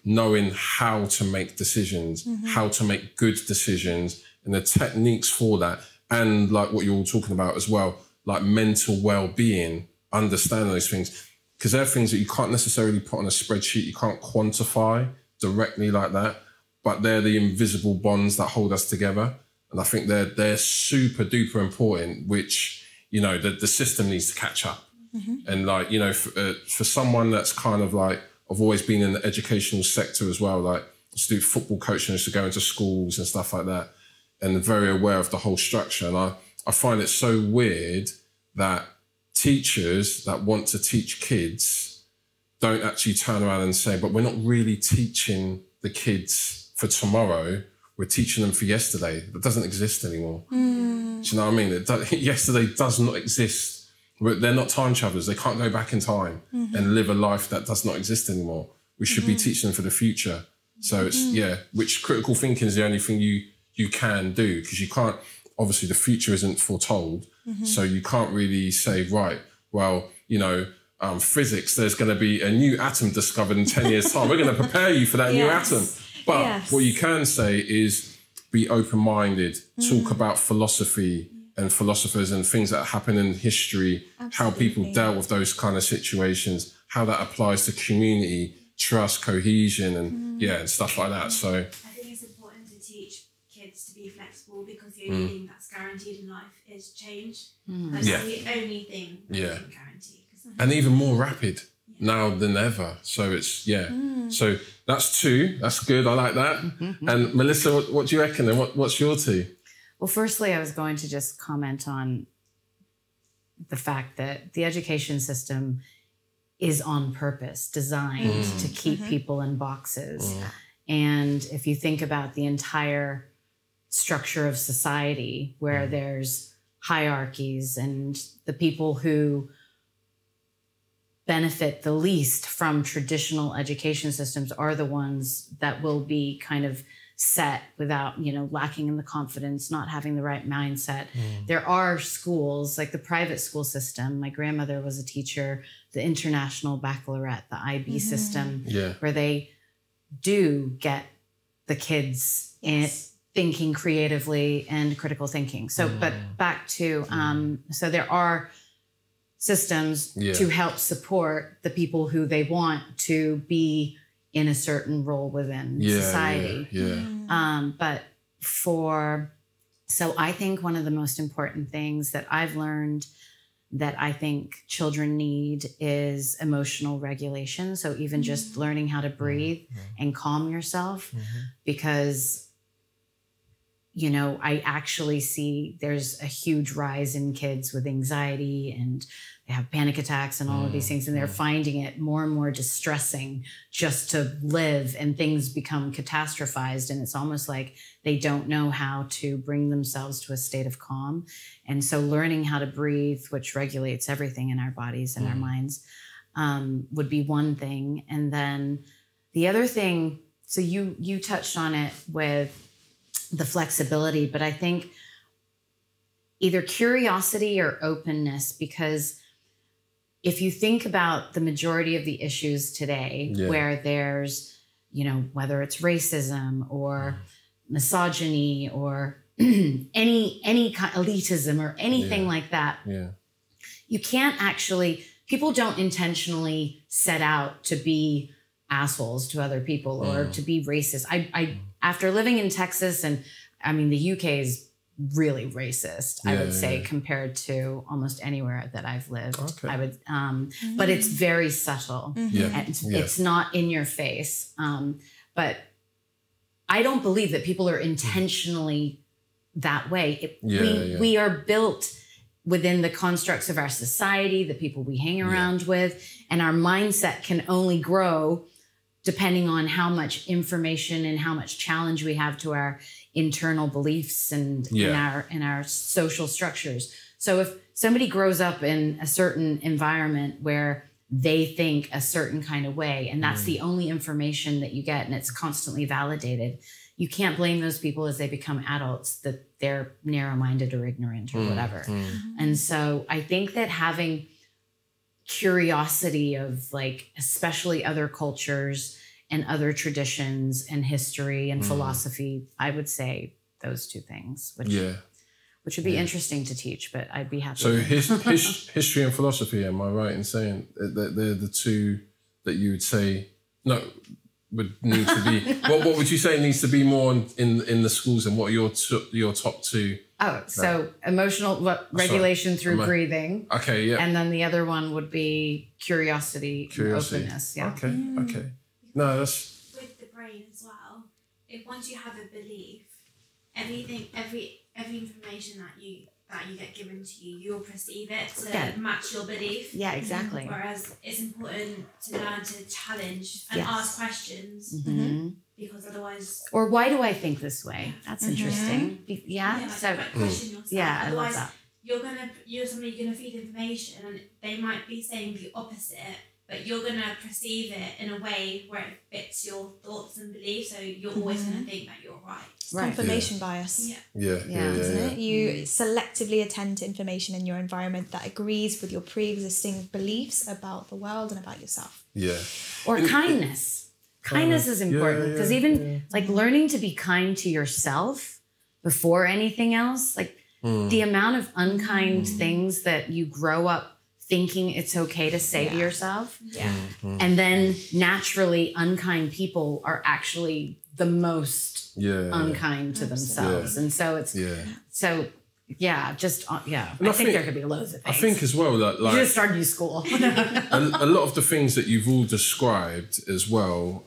Knowing how to make decisions, how to make good decisions, and the techniques for that. And what you're all talking about as well, mental well-being, understanding those things. Because they're things that you can't necessarily put on a spreadsheet. You can't quantify directly like that. But they're the invisible bonds that hold us together. And I think they're super duper important, which, the system needs to catch up. And for someone that's kind of I've always been in the educational sector as well, I used to do football coaching, I used to go into schools and stuff like that, and very aware of the whole structure. And I find it so weird that teachers that want to teach kids don't actually turn around and say, but we're not really teaching the kids for tomorrow. We're teaching them for yesterday. That doesn't exist anymore. Do you know what I mean? Yesterday does not exist. They're not time travelers. They can't go back in time and live a life that does not exist anymore. We should be teaching them for the future. So it's, which critical thinking is the only thing you can do, because you can't, obviously the future isn't foretold. So you can't really say, right, well, physics, there's going to be a new atom discovered in 10 years time. We're going to prepare you for that new atom. But what you can say is be open-minded, talk about philosophy and philosophers and things that happen in history, how people dealt with those kind of situations, how that applies to community, trust, cohesion, and and stuff like that. So I think it's important to teach kids to be flexible, because the only thing that's guaranteed in life is change. That's the only thing that's guaranteed. And even more rapid now than ever. So it's, So that's 2. That's good. I like that. And Melissa, what do you reckon? And what's your 2? Well, firstly, I was going to just comment on the fact that the education system is on purpose, designed to keep people in boxes. And if you think about the entire structure of society, where there's hierarchies, and the people who benefit the least from traditional education systems are the ones that will be kind of set without, you know, lacking in the confidence, not having the right mindset. There are schools like the private school system. My grandmother was a teacher, the International Baccalaureate, the IB system, where they do get the kids in thinking creatively and critical thinking. So, but back to, so there are systems to help support the people who they want to be in a certain role within society. But so I think one of the most important things that I've learned that I think children need is emotional regulation. So even just learning how to breathe and calm yourself, because you know, I actually see there's a huge rise in kids with anxiety and they have panic attacks and all of these things, and they're finding it more and more distressing just to live, and things become catastrophized, and it's almost like they don't know how to bring themselves to a state of calm. And so learning how to breathe, which regulates everything in our bodies and our minds, would be one thing. And then the other thing, so you touched on it with the flexibility, but I think either curiosity or openness, because if you think about the majority of the issues today where there's, you know, whether it's racism or misogyny or any kind of elitism or anything like that, you can't actually, people don't intentionally set out to be assholes to other people or to be racist. I after living in Texas, and I mean, the UK is really racist, I would say, compared to almost anywhere that I've lived. I would, but it's very subtle. And it's not in your face. But I don't believe that people are intentionally that way. We are built within the constructs of our society, the people we hang around with, and our mindset can only grow depending on how much information and how much challenge we have to our internal beliefs and in our social structures. So if somebody grows up in a certain environment where they think a certain kind of way, and that's the only information that you get, and it's constantly validated, you can't blame those people as they become adults that they're narrow-minded or ignorant or whatever. And so I think that having curiosity of, like, especially other cultures and other traditions and history and philosophy, I would say those two things, which would be interesting to teach, but I'd be happy. So history and philosophy, am I right in saying that they're the two that you would say would need to be? what would you say needs to be more in the schools, and what are your top two? Oh, so emotional regulation through breathing. Okay, yeah. And then the other one would be curiosity. And openness. Yeah. Okay, okay. No, that's with the brain as well. If once you have a belief, every information that you get given to you, you'll perceive it to match your belief. Yeah, exactly. Whereas it's important to learn to challenge and ask questions, because otherwise. Or why do I think this way? That's interesting. So question yourself. Yeah, otherwise, I love that. You're gonna feed information, and they might be saying the opposite, but you're going to perceive it in a way where it fits your thoughts and beliefs, so you're always going to think that you're right. Confirmation bias. Isn't it? You selectively attend to information in your environment that agrees with your pre-existing beliefs about the world and about yourself. Or kindness. Kindness is important, because even like learning to be kind to yourself before anything else, like the amount of unkind things that you grow up thinking it's okay to say to yourself. And then naturally unkind people are actually the most unkind to themselves. And so it's, I think there could be loads of things. I think as well that, like, you just start new school. a lot of the things that you've all described as well,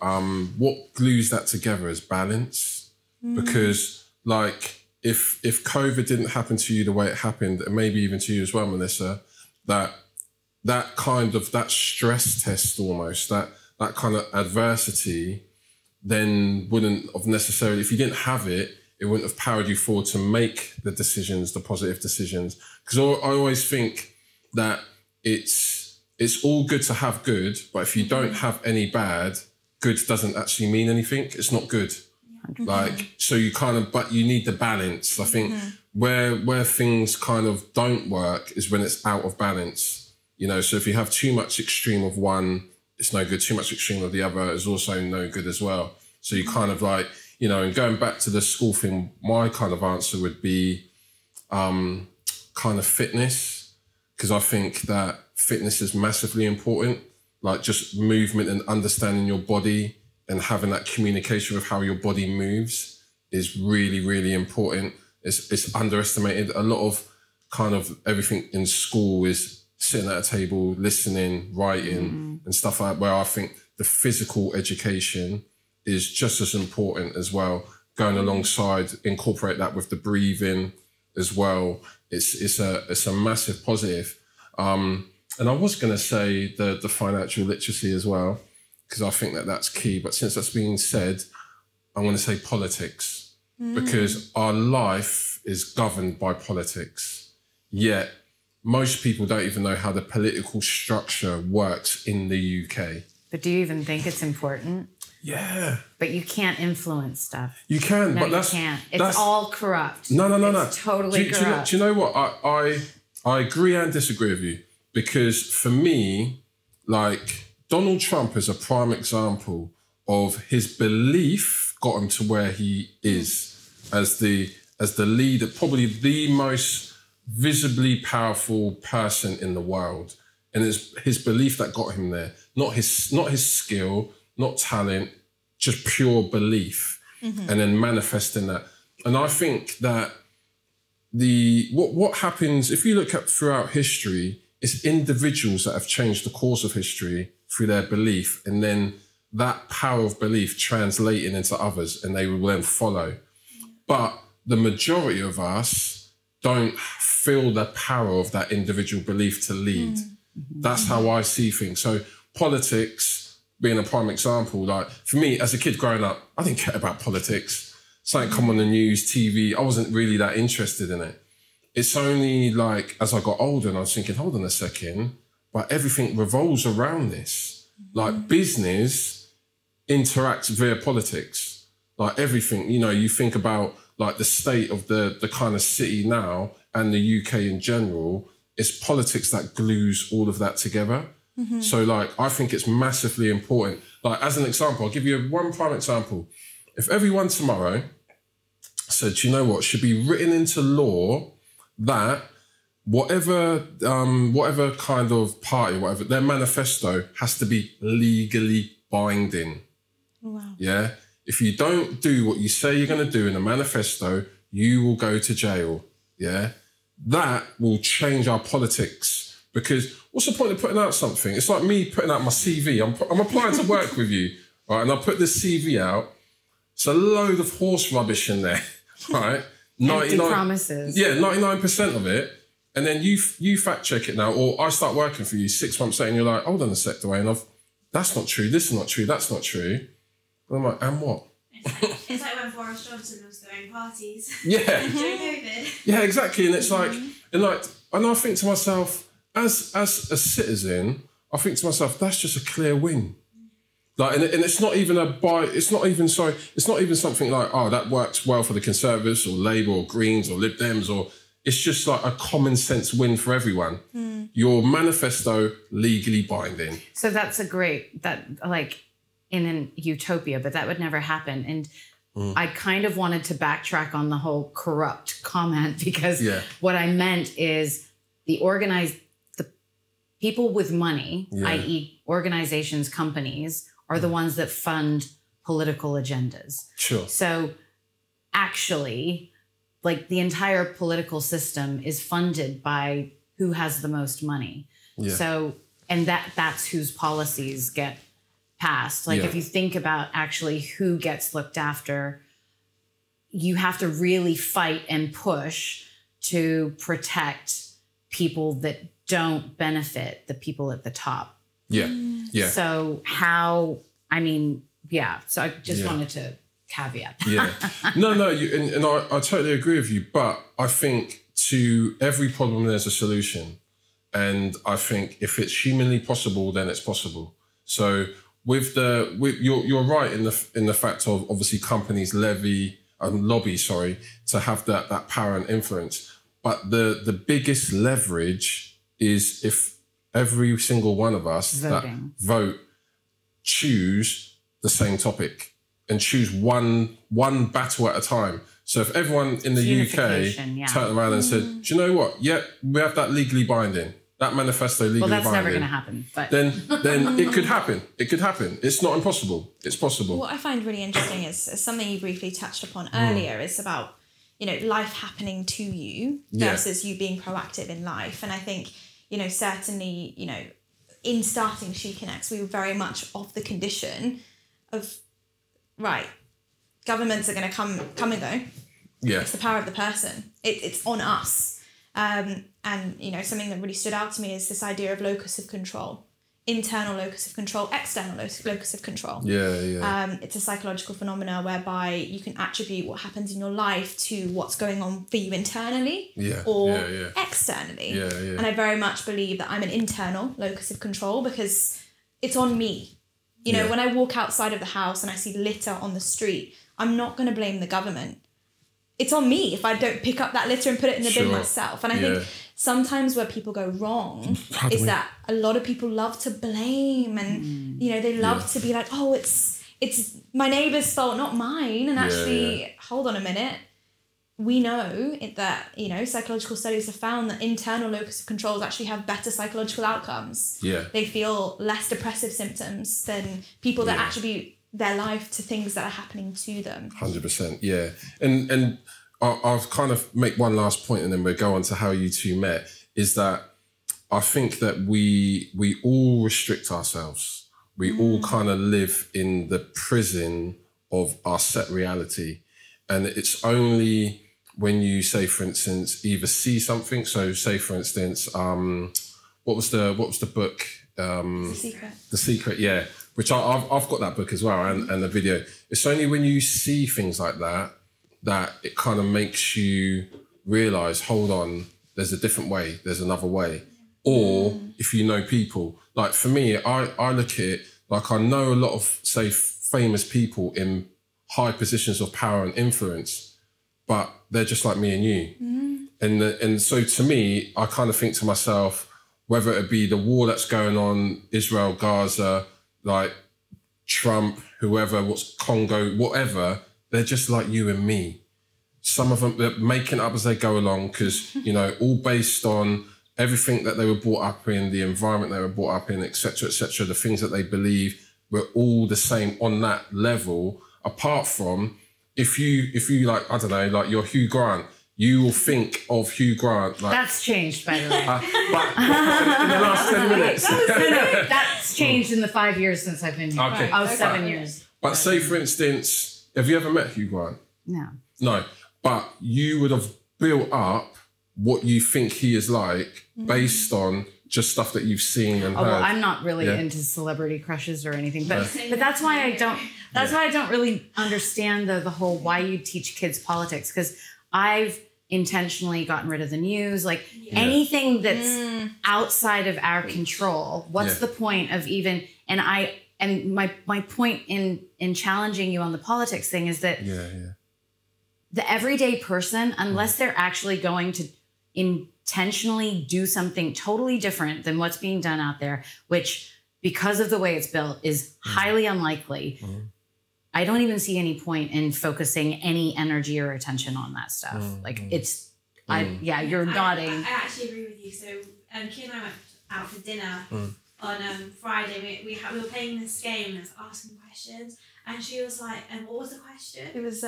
what glues that together is balance. Because, like, if COVID didn't happen to you the way it happened, and maybe even to you as well, Melissa, that kind of, that stress test almost, that kind of adversity then wouldn't have necessarily, if you didn't have it, it wouldn't have powered you forward to make the decisions, the positive decisions. Because I always think that it's all good to have good, but if you don't have any bad, good doesn't actually mean anything. It's not good. Like, so you kind of, but you need the balance. I think where things kind of don't work is when it's out of balance. You know, so if you have too much extreme of one, it's no good. Too much extreme of the other is also no good as well. So you kind of like, you know, and going back to the school thing, my kind of answer would be kind of fitness, because I think that fitness is massively important, like just movement and understanding your body and having that communication with how your body moves is really, really important. It's underestimated. A lot of kind of everything in school is sitting at a table, listening, writing and stuff like that, where I think the physical education is just as important as well, going alongside, incorporate that with the breathing as well. It's a massive positive. And I was going to say the financial literacy as well, because I think that that's key. But since that's being said, I'm going to say politics, because our life is governed by politics. Yet most people don't even know how the political structure works in the UK. But do you even think it's important? Yeah. But you can't influence stuff. You can, no, but that's... you can't. It's all corrupt. No. It's totally corrupt. Do you know what? I agree and disagree with you, because for me, like, Donald Trump is a prime example of his belief got him to where he is as the leader, probably the most visibly powerful person in the world. And it's his belief that got him there, not his skill, not talent, just pure belief, and then manifesting that. And I think that what happens, if you look at throughout history, it's individuals that have changed the course of history through their belief, and then that power of belief translating into others, and they will then follow. But the majority of us don't feel the power of that individual belief to lead. That's how I see things. So politics being a prime example, like for me as a kid growing up, I didn't care about politics. Something come on the news, TV, I wasn't really that interested in it. It's only like as I got older and I was thinking, hold on a second, but everything revolves around this. Like business interacts via politics. Like everything, you know, you think about like the state of the kind of city now and the UK in general, it's politics that glues all of that together. So like, I think it's massively important. Like as an example, I'll give you one prime example. If everyone tomorrow said, you know what, should be written into law that whatever kind of party, whatever, their manifesto has to be legally binding. Wow. Yeah. If you don't do what you say you're going to do in a manifesto, you will go to jail. Yeah. That will change our politics, because what's the point of putting out something? It's like me putting out my CV. I'm applying to work with you, right? And I put this CV out. It's a load of horse rubbish in there, right? 99 promises. Yeah, 99% of it. And then you fact check it now, or I start working for you 6 months later and you're like, hold on a sec, Dowayne, that's not true, this is not true, that's not true. And I'm like, and what? It's like when Boris Johnson was throwing parties. Yeah. During COVID. Yeah, exactly. And it's like, and I think to myself, as a citizen, I think to myself, that's just a clear win. Like, and it's not even it's not even something like, oh, that works well for the Conservatives or Labour or Greens or Lib Dems, or it's just like a common sense win for everyone. Your manifesto legally binding. So that's like in an utopia, but that would never happen. And I kind of wanted to backtrack on the whole corrupt comment, because what I meant is the people with money, i.e. organizations, companies, are the ones that fund political agendas. Sure. So actually, like the entire political system is funded by who has the most money. Yeah. So, and that's whose policies get passed. Like if you think about actually who gets looked after, you have to really fight and push to protect people that don't benefit the people at the top. Yeah. Yeah. So so I just wanted to caveat. Yeah. No, and I totally agree with you, but I think to every problem there's a solution. And I think if it's humanly possible, then it's possible. So you're right in the fact of obviously companies lobby to have that power and influence. But the biggest leverage is if every single one of us Voting. that vote choose the same topic and choose one battle at a time. So if everyone in the UK turned around and said, do you know what? Yeah, we have that legally binding. That manifesto legally binding. Well, that's never going to happen. But then it could happen. It could happen. It's not impossible. It's possible. What I find really interesting is something you briefly touched upon earlier is about, life happening to you versus you being proactive in life. And I think, certainly, in starting She Connects, we were very much of the condition of, right, governments are going to come and go. Yeah. It's the power of the person. It's on us. And, something that really stood out to me is this idea of locus of control. Internal locus of control, external locus of control. Yeah. It's a psychological phenomena whereby you can attribute what happens in your life to what's going on for you internally or externally. Yeah. And I very much believe that I'm an internal locus of control because it's on me. When I walk outside of the house and I see litter on the street, I'm not going to blame the government. It's on me if I don't pick up that litter and put it in the bin myself. And I think sometimes where people go wrong is that a lot of people love to blame and, they love to be like, oh, it's my neighbour's fault, not mine. And actually, hold on a minute. We know that, psychological studies have found that internal locus of controls actually have better psychological outcomes. Yeah. They feel less depressive symptoms than people that attribute their life to things that are happening to them. 100%, yeah. And I'll kind of make one last point and then we'll go on to how you two met, is that I think that we all restrict ourselves. We all kind of live in the prison of our set reality. And it's only when you say, for instance, either see something. So say, for instance, what was the book? The Secret. The Secret, yeah. Which I've got that book as well and the video. It's only when you see things like that it kind of makes you realise, hold on, there's a different way, there's another way. Or if you know people, like for me, I look at it like I know a lot of, say, famous people in high positions of power and influence, but they're just like me and you. And so to me, I kind of think to myself, whether it be the war that's going on, Israel, Gaza, like Trump, whoever, what's Congo, whatever, they're just like you and me. Some of them, they're making it up as they go along because, all based on everything that they were brought up in, the environment they were brought up in, etc., the things that they believe, we're all the same on that level, apart from if you like, I don't know, like you're Hugh Grant, you will think of Hugh Grant. Like, that's changed, by the way. but in the last 10 minutes. No, that's changed in the 5 years since I've been here. Okay. Oh, 7 years. But say, for instance, have you ever met Hugh Grant? No. But you would have built up what you think he is like based on just stuff that you've seen and heard. Well, I'm not really into celebrity crushes or anything, but that's why I don't. That's why I don't really understand the whole why you teach kids politics, because I've intentionally gotten rid of the news, like anything that's outside of our control. What's the point of even? And my point in challenging you on the politics thing is that the everyday person, unless they're actually going to intentionally do something totally different than what's being done out there, which because of the way it's built is highly unlikely. I don't even see any point in focusing any energy or attention on that stuff. Like it's, you're nodding. I actually agree with you. So Keeya and I went out for dinner on Friday. We were playing this game and I was asking questions, and she was like, what was the question? It was,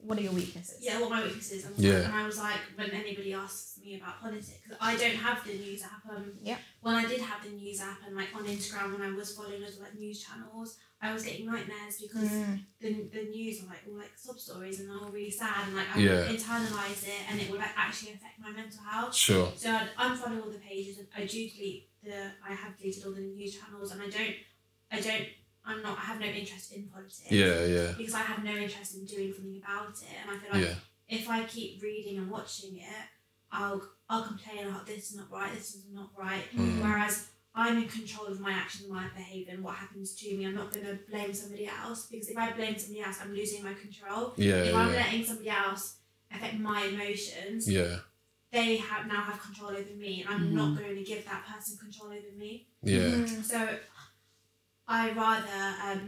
what are your weaknesses? Yeah, what my weaknesses. And I was like, when anybody asks me about politics, because I don't have the news app. When I did have the news app and like on Instagram, when I was following those like news channels, I was getting nightmares because the news are like all like sob stories and they're all really sad, and like I would internalise it and it would like actually affect my mental health. Sure. So I'd unfollow all the pages and I have deleted all the news channels, and I have no interest in politics. Because I have no interest in doing something about it, and I feel like if I keep reading and watching it, I'll complain about this is not right, this is not right. Whereas I'm in control of my actions, my behaviour, and what happens to me. I'm not going to blame somebody else, because if I blame somebody else, I'm losing my control. If I'm letting somebody else affect my emotions, they now have control over me, and I'm not going to give that person control over me. So I rather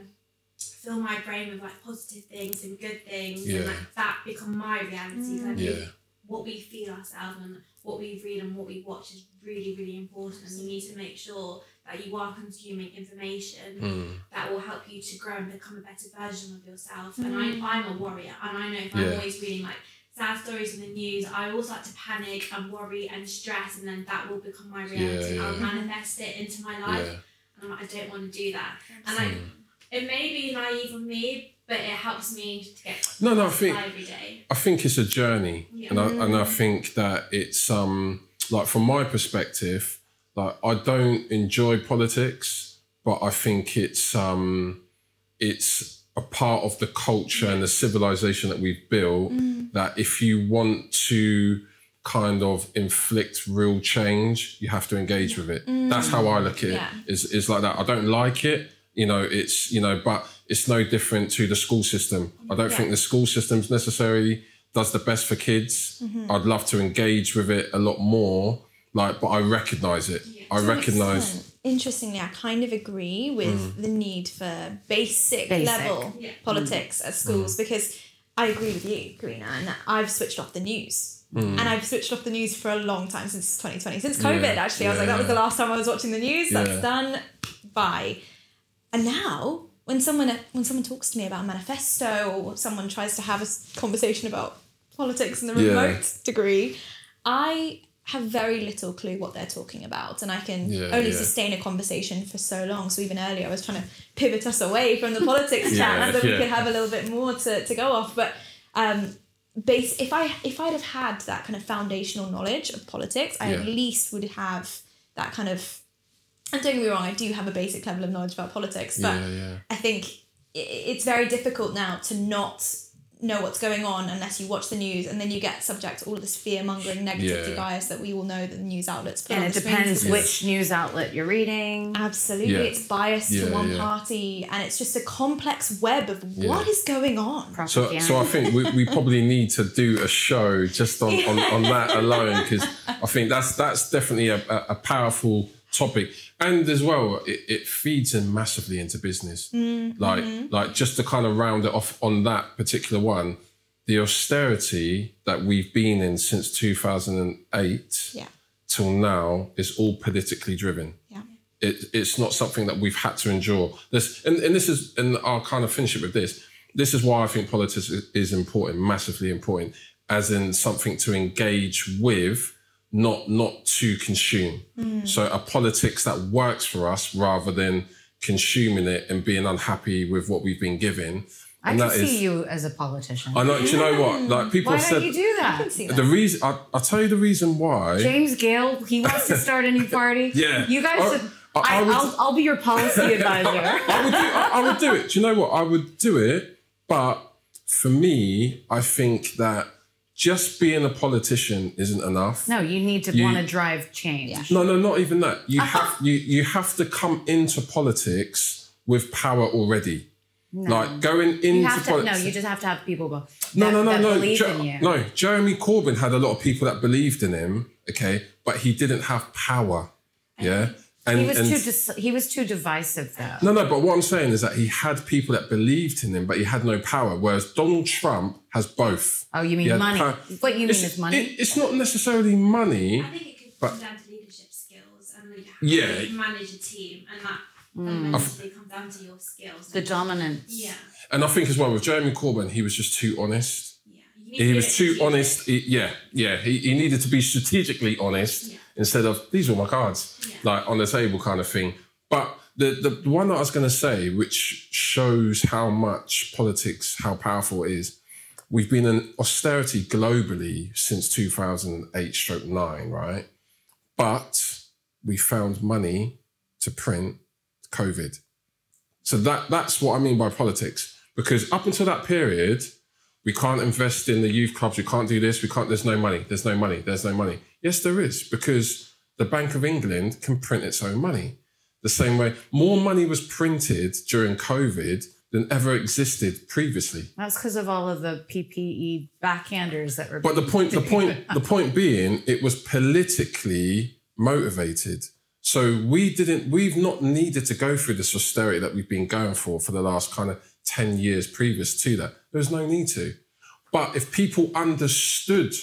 fill my brain with like positive things and good things, and like that become my reality. I think what we feed ourselves and what we read and what we watch is really, really important, and you need to make sure that you are consuming information that will help you to grow and become a better version of yourself. And I'm a warrior, and I know if I'm always reading like sad stories in the news, I always start to panic and worry and stress, and then that will become my reality. I'll manifest it into my life, and I'm like, I don't want to do that. And like, it may be naive of me, but it helps me to get I think every day. I think it's a journey, and I think that it's like from my perspective, like I don't enjoy politics, but I think it's a part of the culture and the civilization that we've built. That if you want to kind of inflict real change, you have to engage with it. That's how I look at it. It's like that. I don't like it. It's, but it's no different to the school system. I don't think the school system necessarily does the best for kids. I'd love to engage with it a lot more, but I recognise it. I recognise. Interestingly, I kind of agree with the need for basic level politics at schools, because I agree with you, Kareena, and I've switched off the news. And I've switched off the news for a long time, since 2020, since COVID, actually. I was like, that was the last time I was watching the news. That's done. Bye. And now, when someone talks to me about a manifesto, or someone tries to have a conversation about politics in the remote degree, I have very little clue what they're talking about, and I can only sustain a conversation for so long. So even earlier, I was trying to pivot us away from the politics chat so that we could have a little bit more to go off. But if I'd have had that kind of foundational knowledge of politics, I at least would have that kind of. And don't get me wrong, I do have a basic level of knowledge about politics, but I think it's very difficult now to not know what's going on unless you watch the news, and then you get subject to all of this fear-mongering negativity bias that we all know that the news outlets put on. And it depends which news outlet you're reading. Absolutely. It's biased to one party, and it's just a complex web of what is going on. So I think we probably need to do a show just on that alone, because I think that's definitely a powerful topic. And as well, it feeds in massively into business. Like just to kind of round it off on that particular one, the austerity that we've been in since 2008 till now is all politically driven. It's not something that we've had to endure. And I'll kind of finish it with this. This is why I think politics is important, massively important, as in something to engage with, not to consume. So a politics that works for us rather than consuming it and being unhappy with what we've been given. I can see you as a politician. I know. Do you know what? Like people have said. Why don't you do that? I can see that. The reason I'll tell you the reason why. James Gale, he wants to start a new party. You guys should. I'll be your policy advisor. I would do it. Do you know what? I would do it. But for me, I think that just being a politician isn't enough. No, you need to want to drive change. No, not even that. You have to come into politics with power already. No. Like going into politics. No, you just have to have people go. No. Believe in you. No, Jeremy Corbyn had a lot of people that believed in him. Okay, but he didn't have power. Yeah. And he was too divisive, though. No, but what I'm saying is that he had people that believed in him, but he had no power, whereas Donald Trump has both. Oh, you mean money? What you mean is money? It's not necessarily money. I think it could come down to leadership skills and how you manage a team, and that fundamentally comes down to your skills. The dominance. Yeah. And I think as well with Jeremy Corbyn, he was just too honest. He was too honest. He needed to be strategically honest instead of, these were my cards, like on the table kind of thing. But the one that I was going to say, which shows how much politics, how powerful it is, we've been in austerity globally since 2008/9, right? But we found money to print COVID. So that's what I mean by politics. Because up until that period, we can't invest in the youth clubs. We can't do this. There's no money. Yes, there is, because the Bank of England can print its own money. The same way, more money was printed during COVID than ever existed previously. That's because of all of the PPE backhanders that were. But the point being, it was politically motivated. So we've not needed to go through this austerity that we've been going for the last kind of 10 years previous to that. There's no need to. But if people understood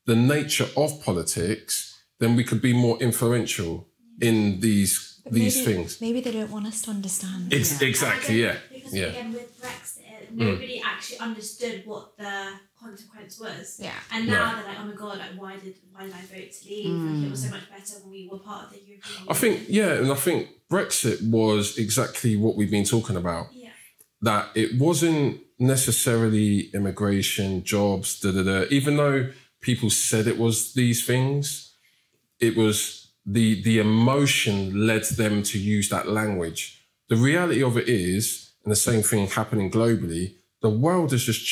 the nature of politics, then we could be more influential in these things. Maybe they don't want us to understand. Exactly, yeah. Because again, with Brexit, nobody actually understood what the consequence was. Yeah. And now they're like, oh my God, like why did I vote to leave? Like, it was so much better when we were part of the European Union. I think Brexit was exactly what we've been talking about. Yeah. That it wasn't necessarily immigration, jobs, even though people said it was these things, it was the emotion led them to use that language. The reality of it is, and the same thing happening globally, the world is just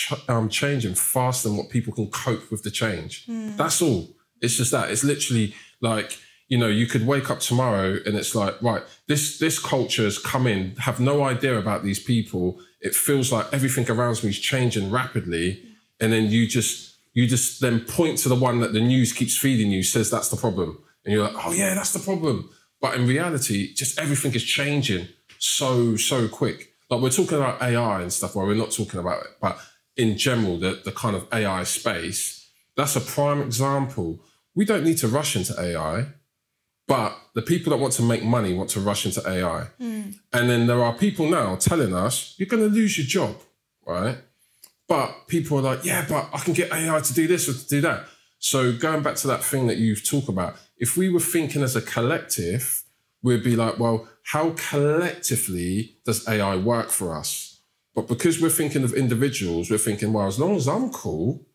changing faster than what people can cope with the change. That's all. It's just that. It's literally like, you could wake up tomorrow and it's like, right, this culture has come in, have no idea about these people. It feels like everything around me is changing rapidly. And then you just then point to the one that the news keeps feeding you, says that's the problem. And you're like, oh yeah, that's the problem. But in reality, just everything is changing so quick. Like we're talking about AI and stuff, where we're not talking about it, but in general, the kind of AI space, that's a prime example. We don't need to rush into AI, but the people that want to make money want to rush into AI. And then there are people now telling us, you're going to lose your job, right? But people are like, yeah, but I can get AI to do this or to do that. So going back to that thing that you've talked about, if we were thinking as a collective, we'd be like, well, how collectively does AI work for us? But because we're thinking of individuals, we're thinking, well, as long as I'm cool,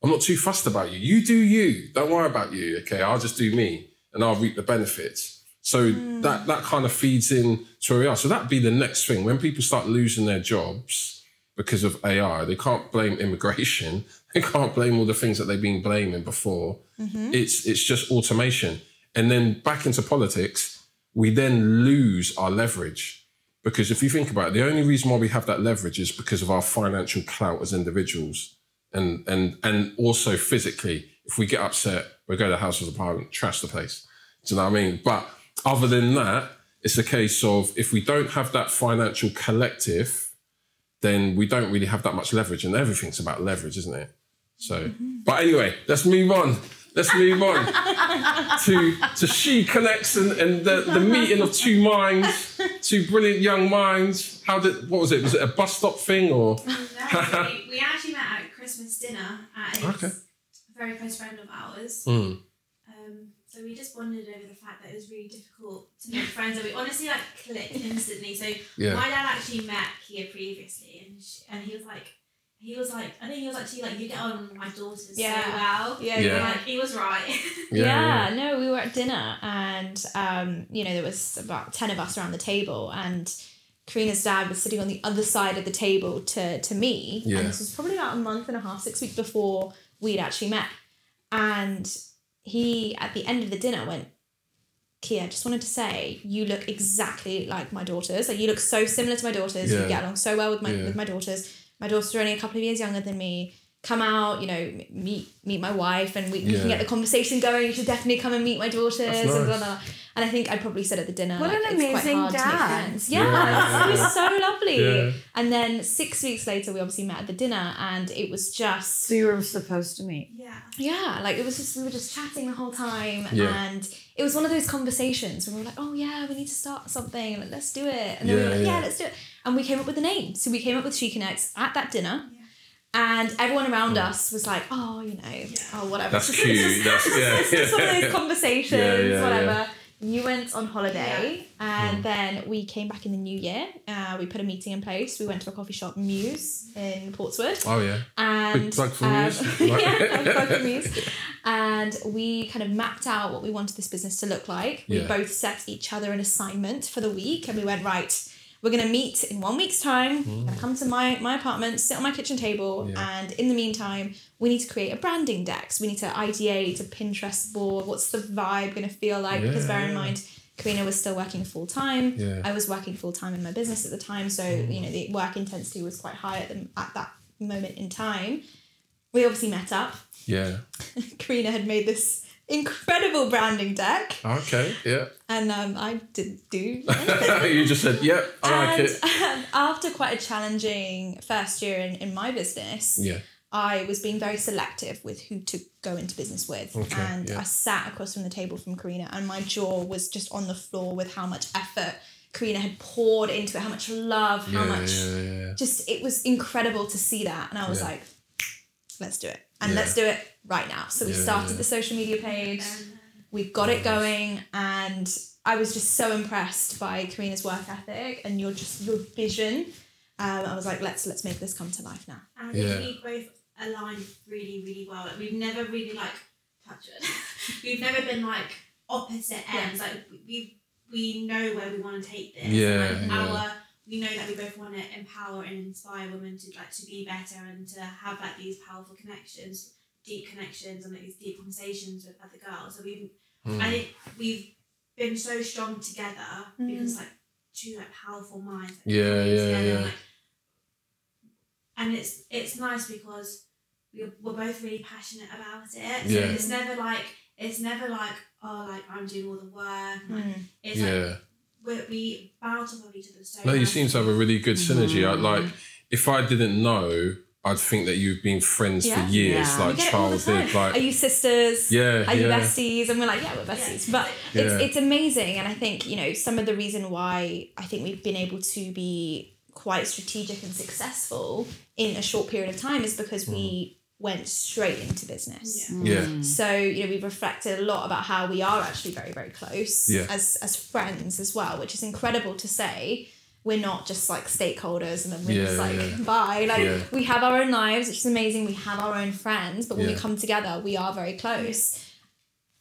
I'm not too fussed about you. You do you. Don't worry about you. Okay, I'll just do me and I'll reap the benefits. So that kind of feeds in to where we are. So that'd be the next thing. When people start losing their jobs because of AI, they can't blame immigration. They can't blame all the things that they've been blaming before. It's just automation. And then back into politics, we then lose our leverage. Because if you think about it, the only reason why we have that leverage is because of our financial clout as individuals. And also physically, if we get upset, we go to the House of Parliament, trash the place. Do you know what I mean? But other than that, it's a case of if we don't have that financial collective, then we don't really have that much leverage. And everything's about leverage, isn't it? So, but anyway, let's move on. Let's move on to She Connects and the meeting of two minds, two brilliant young minds. What was it? Was it a bus stop thing or? No, we actually met at Christmas dinner at a very close friend of ours. So we just bonded over the fact that it was really difficult to make friends, and we honestly clicked instantly. So my dad actually met Keeya previously, and he was like, I think he was actually you get on with my daughters so well. Yeah. He was right. No, we were at dinner and, there was about 10 of us around the table and Kareena's dad was sitting on the other side of the table to me. Yeah. And this was probably about a month and a half, 6 weeks before we'd actually met. And he, at the end of the dinner, went, Keeya, I just wanted to say, you look exactly like my daughters. Like, you look so similar to my daughters. You get along so well with my daughters. My daughters are only a couple of years younger than me. Come out, meet my wife, and we can get the conversation going. You should definitely come and meet my daughters. Nice. And blah, blah. And I think I probably said at the dinner, what an amazing dad. It was so lovely. Yeah. And then 6 weeks later, we obviously met at the dinner, and it was just. So you were supposed to meet. Yeah, it was just, we were just chatting the whole time, and it was one of those conversations where we were like, oh yeah, we need to start something, let's do it. And then we were like, let's do it. And we came up with the name. So we came up with She Connects at that dinner. And everyone around us was like, oh, whatever. That's cute. It's just one of those conversations, whatever. You went on holiday, and then we came back in the new year. We put a meeting in place. We went to a coffee shop, Muse, in Portswood. Oh, yeah. And, big plug for Muse. Big plug for Muse. And we kind of mapped out what we wanted this business to look like. We both set each other an assignment for the week, and we went, right, we're going to meet in 1 week's time. We're going to come to my apartment, sit on my kitchen table. And in the meantime, we need to create a branding deck. So we need to ideate a Pinterest board. What's the vibe going to feel like? Because bear in mind, Kareena was still working full time. I was working full time in my business at the time. So, you know, the work intensity was quite high at that moment in time. We obviously met up. Kareena had made this incredible branding deck. Okay, And I didn't do anything. You just said, yep, I like it. After quite a challenging first year in my business, I was being very selective with who to go into business with. I sat across from the table from Kareena and my jaw was just on the floor with how much effort Kareena had poured into it, how much love, how much... Just, it was incredible to see that. And I was like, let's do it. And let's do it right now. So we started the social media page. We got it going. And I was just so impressed by Kareena's work ethic and your vision. I was like, let's make this come to life now. And I think we both aligned really, really well. Like, we've never really touched it. We've never been opposite ends. Like we know where we want to take this. We know that we both want to empower and inspire women to be better and to have these powerful connections, deep connections, and these deep conversations with other girls. So I think we've been so strong together because two powerful minds. And it's nice because we're both really passionate about it. So it's never I'm doing all the work. It's we bounce off of each other so you seem to have a really good synergy. If I didn't know, I'd think that you've been friends for years, childhood. Are you sisters? Are you besties? And we're like, we're besties. But it's amazing. And I think, you know, some of the reason why I think we've been able to be quite strategic and successful in a short period of time is because we went straight into business. So, you know, we've reflected a lot about how we are actually very, very close as friends as well, which is incredible to say. We're not just stakeholders and then we're just bye. We have our own lives, which is amazing. We have our own friends, but when we come together, we are very close.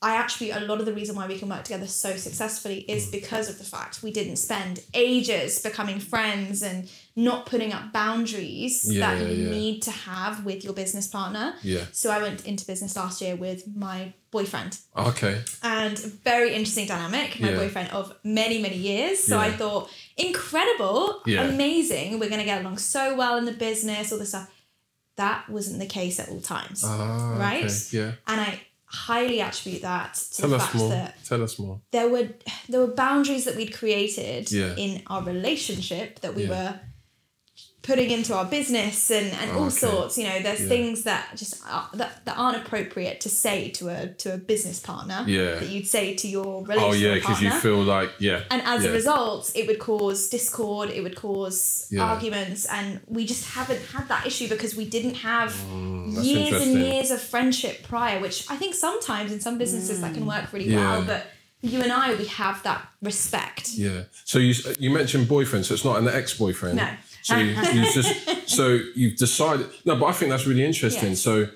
A lot of the reason why we can work together so successfully is because of the fact we didn't spend ages becoming friends and not putting up boundaries that you need to have with your business partner. So I went into business last year with my boyfriend. Okay. And very interesting dynamic, my boyfriend of many, many years. So I thought, incredible, amazing. We're going to get along so well in the business, all this stuff. That wasn't the case at all times. Right? Okay. And I highly attribute that to the fact that Tell us more. There were boundaries that we'd created in our relationship that we were putting into our business and all sorts. You know, there's things that just that aren't appropriate to say to a business partner that you'd say to your relationship partner. Because you feel like and as a result, it would cause discord, it would cause arguments, and we just haven't had that issue because we didn't have years and years of friendship prior, which I think sometimes in some businesses that can work really well, but you and I, we have that respect. So you mentioned boyfriend, so it's not an ex-boyfriend. No. So you've decided. No, but I think that's really interesting. So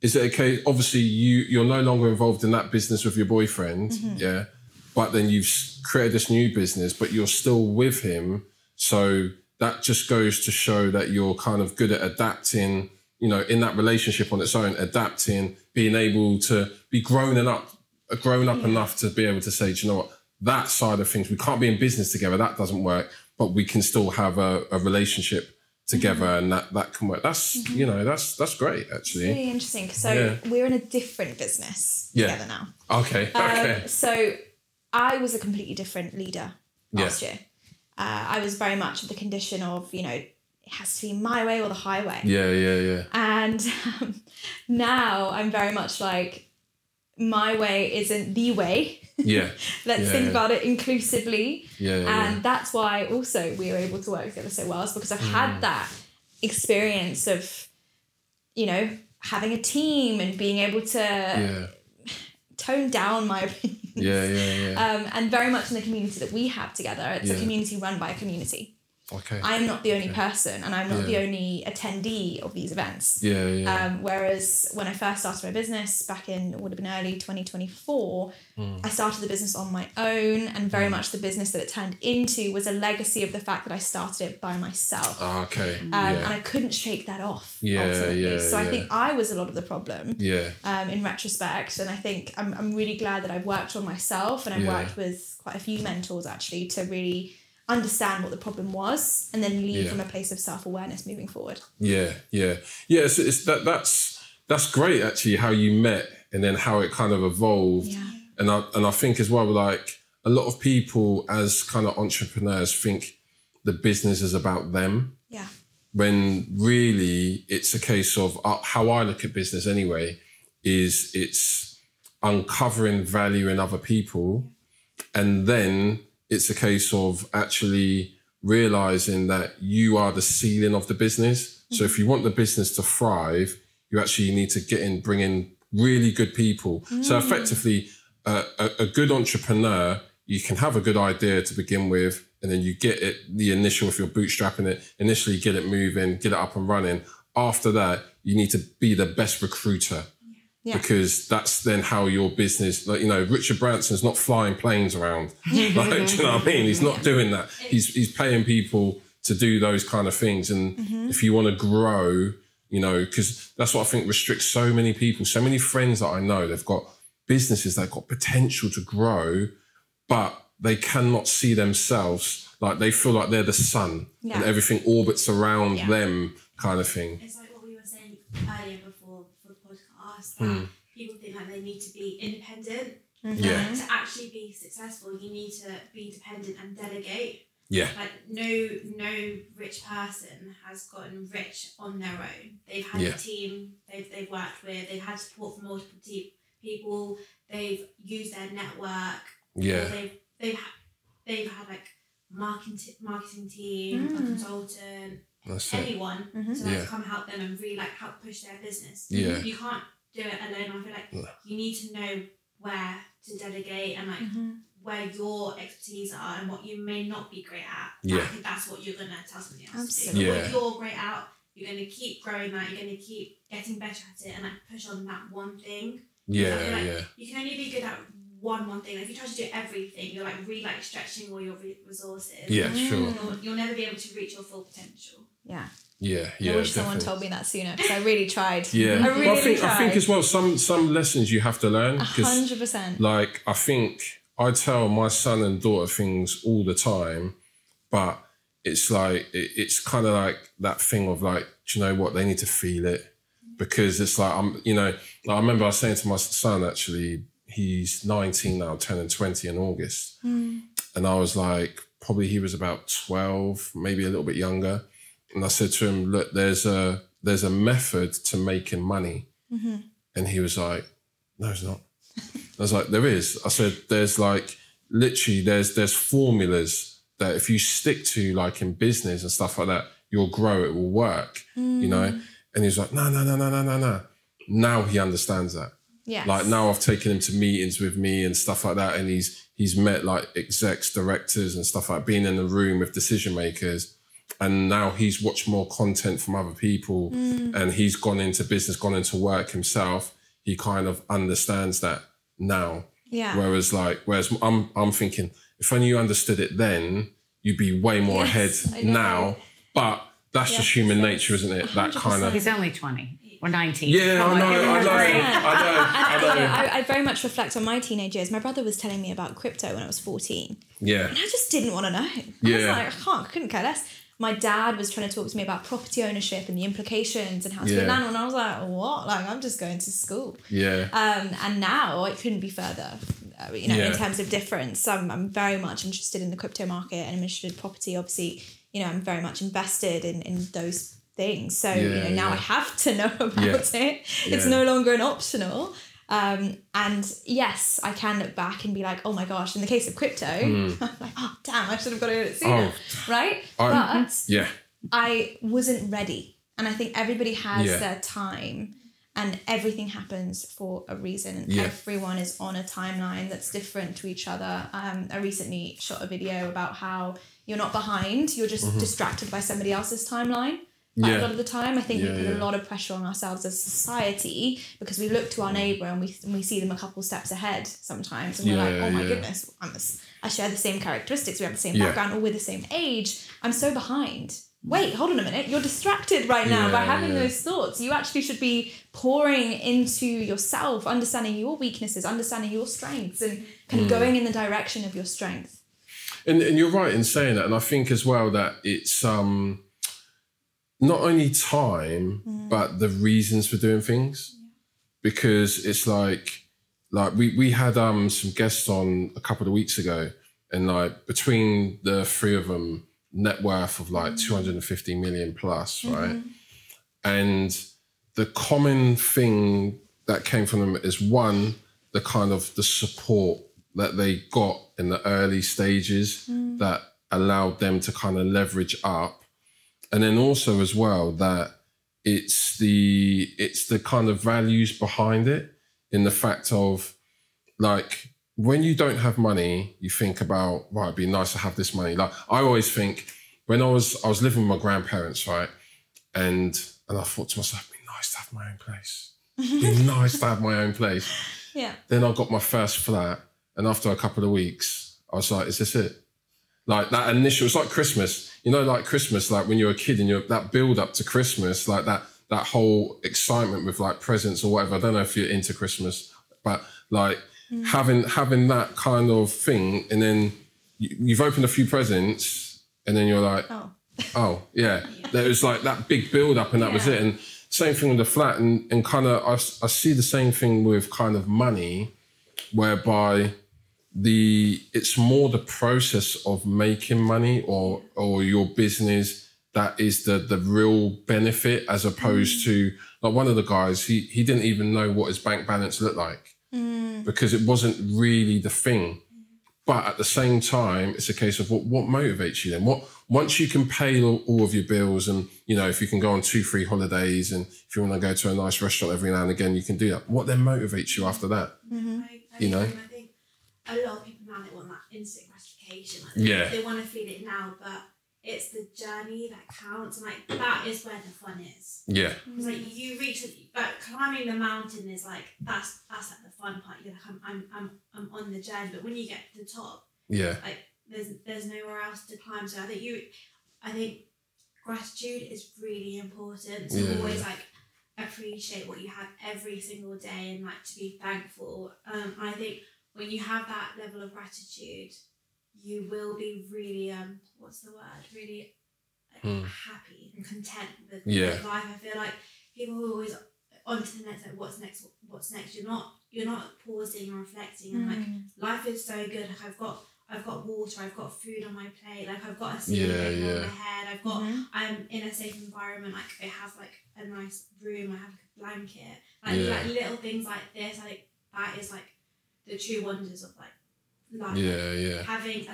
is it a case? Obviously, you're no longer involved in that business with your boyfriend, but then you've created this new business, but you're still with him. So that just goes to show that you're kind of good at adapting. You know, in that relationship on its own, adapting, being able to be grown up enough to be able to say, do you know what, that side of things, we can't be in business together. That doesn't work. But we can still have a relationship together and that can work. That's, you know, that's great, actually. It's really interesting. So we're in a different business together now. Okay. So I was a completely different leader last year. I was very much of the condition of, you know, it has to be my way or the highway. Yeah. And now I'm very much like, my way isn't the way. Let's think about it inclusively. And that's why also we were able to work together so well, is because I've had that experience of, you know, having a team and being able to tone down my opinions. And very much in the community that we have together, it's a community run by a community. Okay. I'm not the only person, and I'm not the only attendee of these events. Whereas when I first started my business back in, it would have been early 2024, I started the business on my own, and very much the business that it turned into was a legacy of the fact that I started it by myself. And I couldn't shake that off. So I think I was a lot of the problem. In retrospect, and I think I'm really glad that I've worked on myself, and I've worked with quite a few mentors actually to really understand what the problem was, and then lead from a place of self-awareness moving forward. That's great actually, how you met and then how it kind of evolved. And I think as well, like a lot of people as kind of entrepreneurs think the business is about them, when really it's a case of how I look at business anyway, is it's uncovering value in other people, and then it's a case of actually realizing that you are the ceiling of the business. So if you want the business to thrive, you actually need to bring in really good people. So effectively, a good entrepreneur, you can have a good idea to begin with, and then you get it, the initial, if you're bootstrapping it, initially get it moving, get it up and running. After that, you need to be the best recruiter. Because that's then how your business, like, you know, Richard Branson's not flying planes around. Like, do you know what I mean? He's not doing that. He's paying people to do those kind of things. And if you want to grow, you know, because that's what I think restricts so many people. So many friends that I know, they've got businesses that have got potential to grow, but they cannot see themselves. Like, they feel like they're the sun and everything orbits around them, kind of thing. It's like what we were saying earlier before the podcast, that people think like they need to be independent. To actually be successful, you need to be dependent and delegate. Like no rich person has gotten rich on their own. They've had a team they've worked with, they've had support from multiple people, they've used their network. They've had like marketing team, a consultant, anyone to like come help them and really like help push their business. You can't do it alone. I feel like you need to know where to delegate and like where your expertise are and what you may not be great at. I think that's what you're gonna tell somebody else to do. What you're great at, you're gonna keep growing that, you're gonna keep getting better at it and like push on that one thing. You can only be good at one thing. Like, if you try to do everything, you're like really like stretching all your resources. You'll never be able to reach your full potential. I wish someone told me that sooner, because I really tried. I think as well, some lessons you have to learn. 100%. Like, I think I tell my son and daughter things all the time, but it's like, it's kind of like that thing of like, do you know what? They need to feel it. Because it's like, I remember I was saying to my son, actually, he's 19 now, turning 20 in August. And I was like, probably he was about 12, maybe a little bit younger. And I said to him, look, there's a method to making money. And he was like, no, it's not. I was like, there is. I said, there's like, literally, there's formulas that if you stick to, like in business and stuff like that, you'll grow, it will work, you know? And he's like, no. Now he understands that. Like, now I've taken him to meetings with me and stuff like that. And he's met like execs, directors and stuff like being in the room with decision makers. And now he's watched more content from other people and he's gone into business, gone into work himself. He kind of understands that now. Whereas I'm thinking, if only you understood it then, you'd be way more ahead now. But that's just human nature, isn't it? 100%. That kind of. He's only 20 or 19. Yeah, I know. I very much reflect on my teenage years. My brother was telling me about crypto when I was 14. And I just didn't want to know. I was like, I couldn't care less. My dad was trying to talk to me about property ownership and the implications and how to be a landlord. And I was like, what? Like, I'm just going to school. And now it couldn't be further, in terms of difference. I'm very much interested in the crypto market and I'm interested in property. Obviously, I'm very much invested in those things. So, now I have to know about it. It's no longer an optional. And yes, I can look back and be like, oh my gosh, in the case of crypto, I'm like, oh damn, I should have got it sooner, right? But I wasn't ready. And I think everybody has their time and everything happens for a reason. And everyone is on a timeline that's different to each other. I recently shot a video about how, you're not behind, you're just distracted by somebody else's timeline. But a lot of the time, I think we put a lot of pressure on ourselves as society because we look to our neighbour and we see them a couple steps ahead sometimes. And we're like, oh my goodness, I share the same characteristics, we have the same background, or we're the same age. I'm so behind. Wait, hold on a minute. You're distracted right now by having those thoughts. You actually should be pouring into yourself, understanding your weaknesses, understanding your strengths, and kind of going in the direction of your strength. And you're right in saying that. And I think as well that it's not only time, but the reasons for doing things. Because it's like we had some guests on a couple of weeks ago, and like between the three of them, net worth of like 250 million plus, right? And the common thing that came from them is one, the kind of the support that they got in the early stages that allowed them to kind of leverage up. And then also as well that it's the kind of values behind it, in the fact of like, when you don't have money, you think about, right, it'd be nice to have this money. Like I always think, when I was living with my grandparents, right? And I thought to myself, it'd be nice to have my own place. It'd be nice to have my own place. Yeah. Then I got my first flat, and after a couple of weeks, I was like, is this it? Like that initial, it's like Christmas. You know, like Christmas, like when you're a kid and you're that build up to Christmas, like that whole excitement with like presents or whatever. I don't know if you're into Christmas, but like having that kind of thing, and then you've opened a few presents, and then you're like, oh yeah. There was like that big build up, and that was it. And same thing with the flat, and kind of I see the same thing with kind of money, whereby it's more the process of making money or your business that is the real benefit, as opposed to like one of the guys, he didn't even know what his bank balance looked like because it wasn't really the thing. But at the same time, it's a case of what motivates you then? Once you can pay all of your bills, and you know, if you can go on 2-3 holidays, and if you want to go to a nice restaurant every now and again, you can do that. What then motivates you after that? You know? I think a lot of people now, they want that instant gratification. Like they want to feel it now, but it's the journey that counts, and like that is where the fun is. Yeah. It's like you reach it, but climbing the mountain is like that's like the fun part. You're like I'm on the journey, but when you get to the top, like there's nowhere else to climb. So I think gratitude is really important. To always like appreciate what you have every single day, and like to be thankful. I think when you have that level of gratitude, you will be really what's the word? Really happy and content with life. I feel like people who are always onto the next, like what's next. You're not pausing or reflecting, and like life is so good. Like I've got water, I've got food on my plate, like I've got a ceiling on my head, I'm in a safe environment, like I have like a nice room, I have like a blanket, like little things like this. I think that is like the true wonders of like life. Having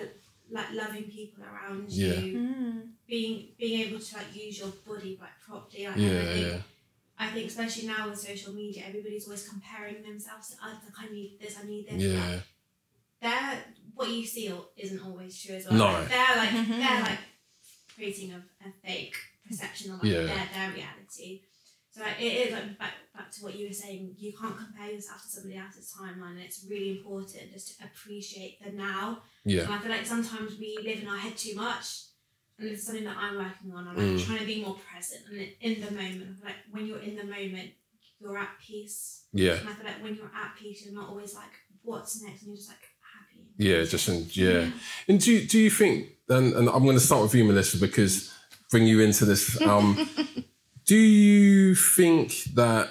like loving people around you, being able to like use your body like properly. Like, I think especially now with social media, everybody's always comparing themselves to others. Like I need this. Like, what you see isn't always true as well. No. Like, they're like creating a fake perception of like their reality. So like, it is like back to what you were saying. You can't compare yourself to somebody else's timeline, and it's really important just to appreciate the now. And I feel like sometimes we live in our head too much, and it's something that I'm working on. I'm like trying to be more present and in the moment. Like when you're in the moment, you're at peace. And I feel like when you're at peace, you're not always like, what's next? And you're just like happy. And do you think? And I'm going to start with you, Melissa, because bring you into this. Do you think that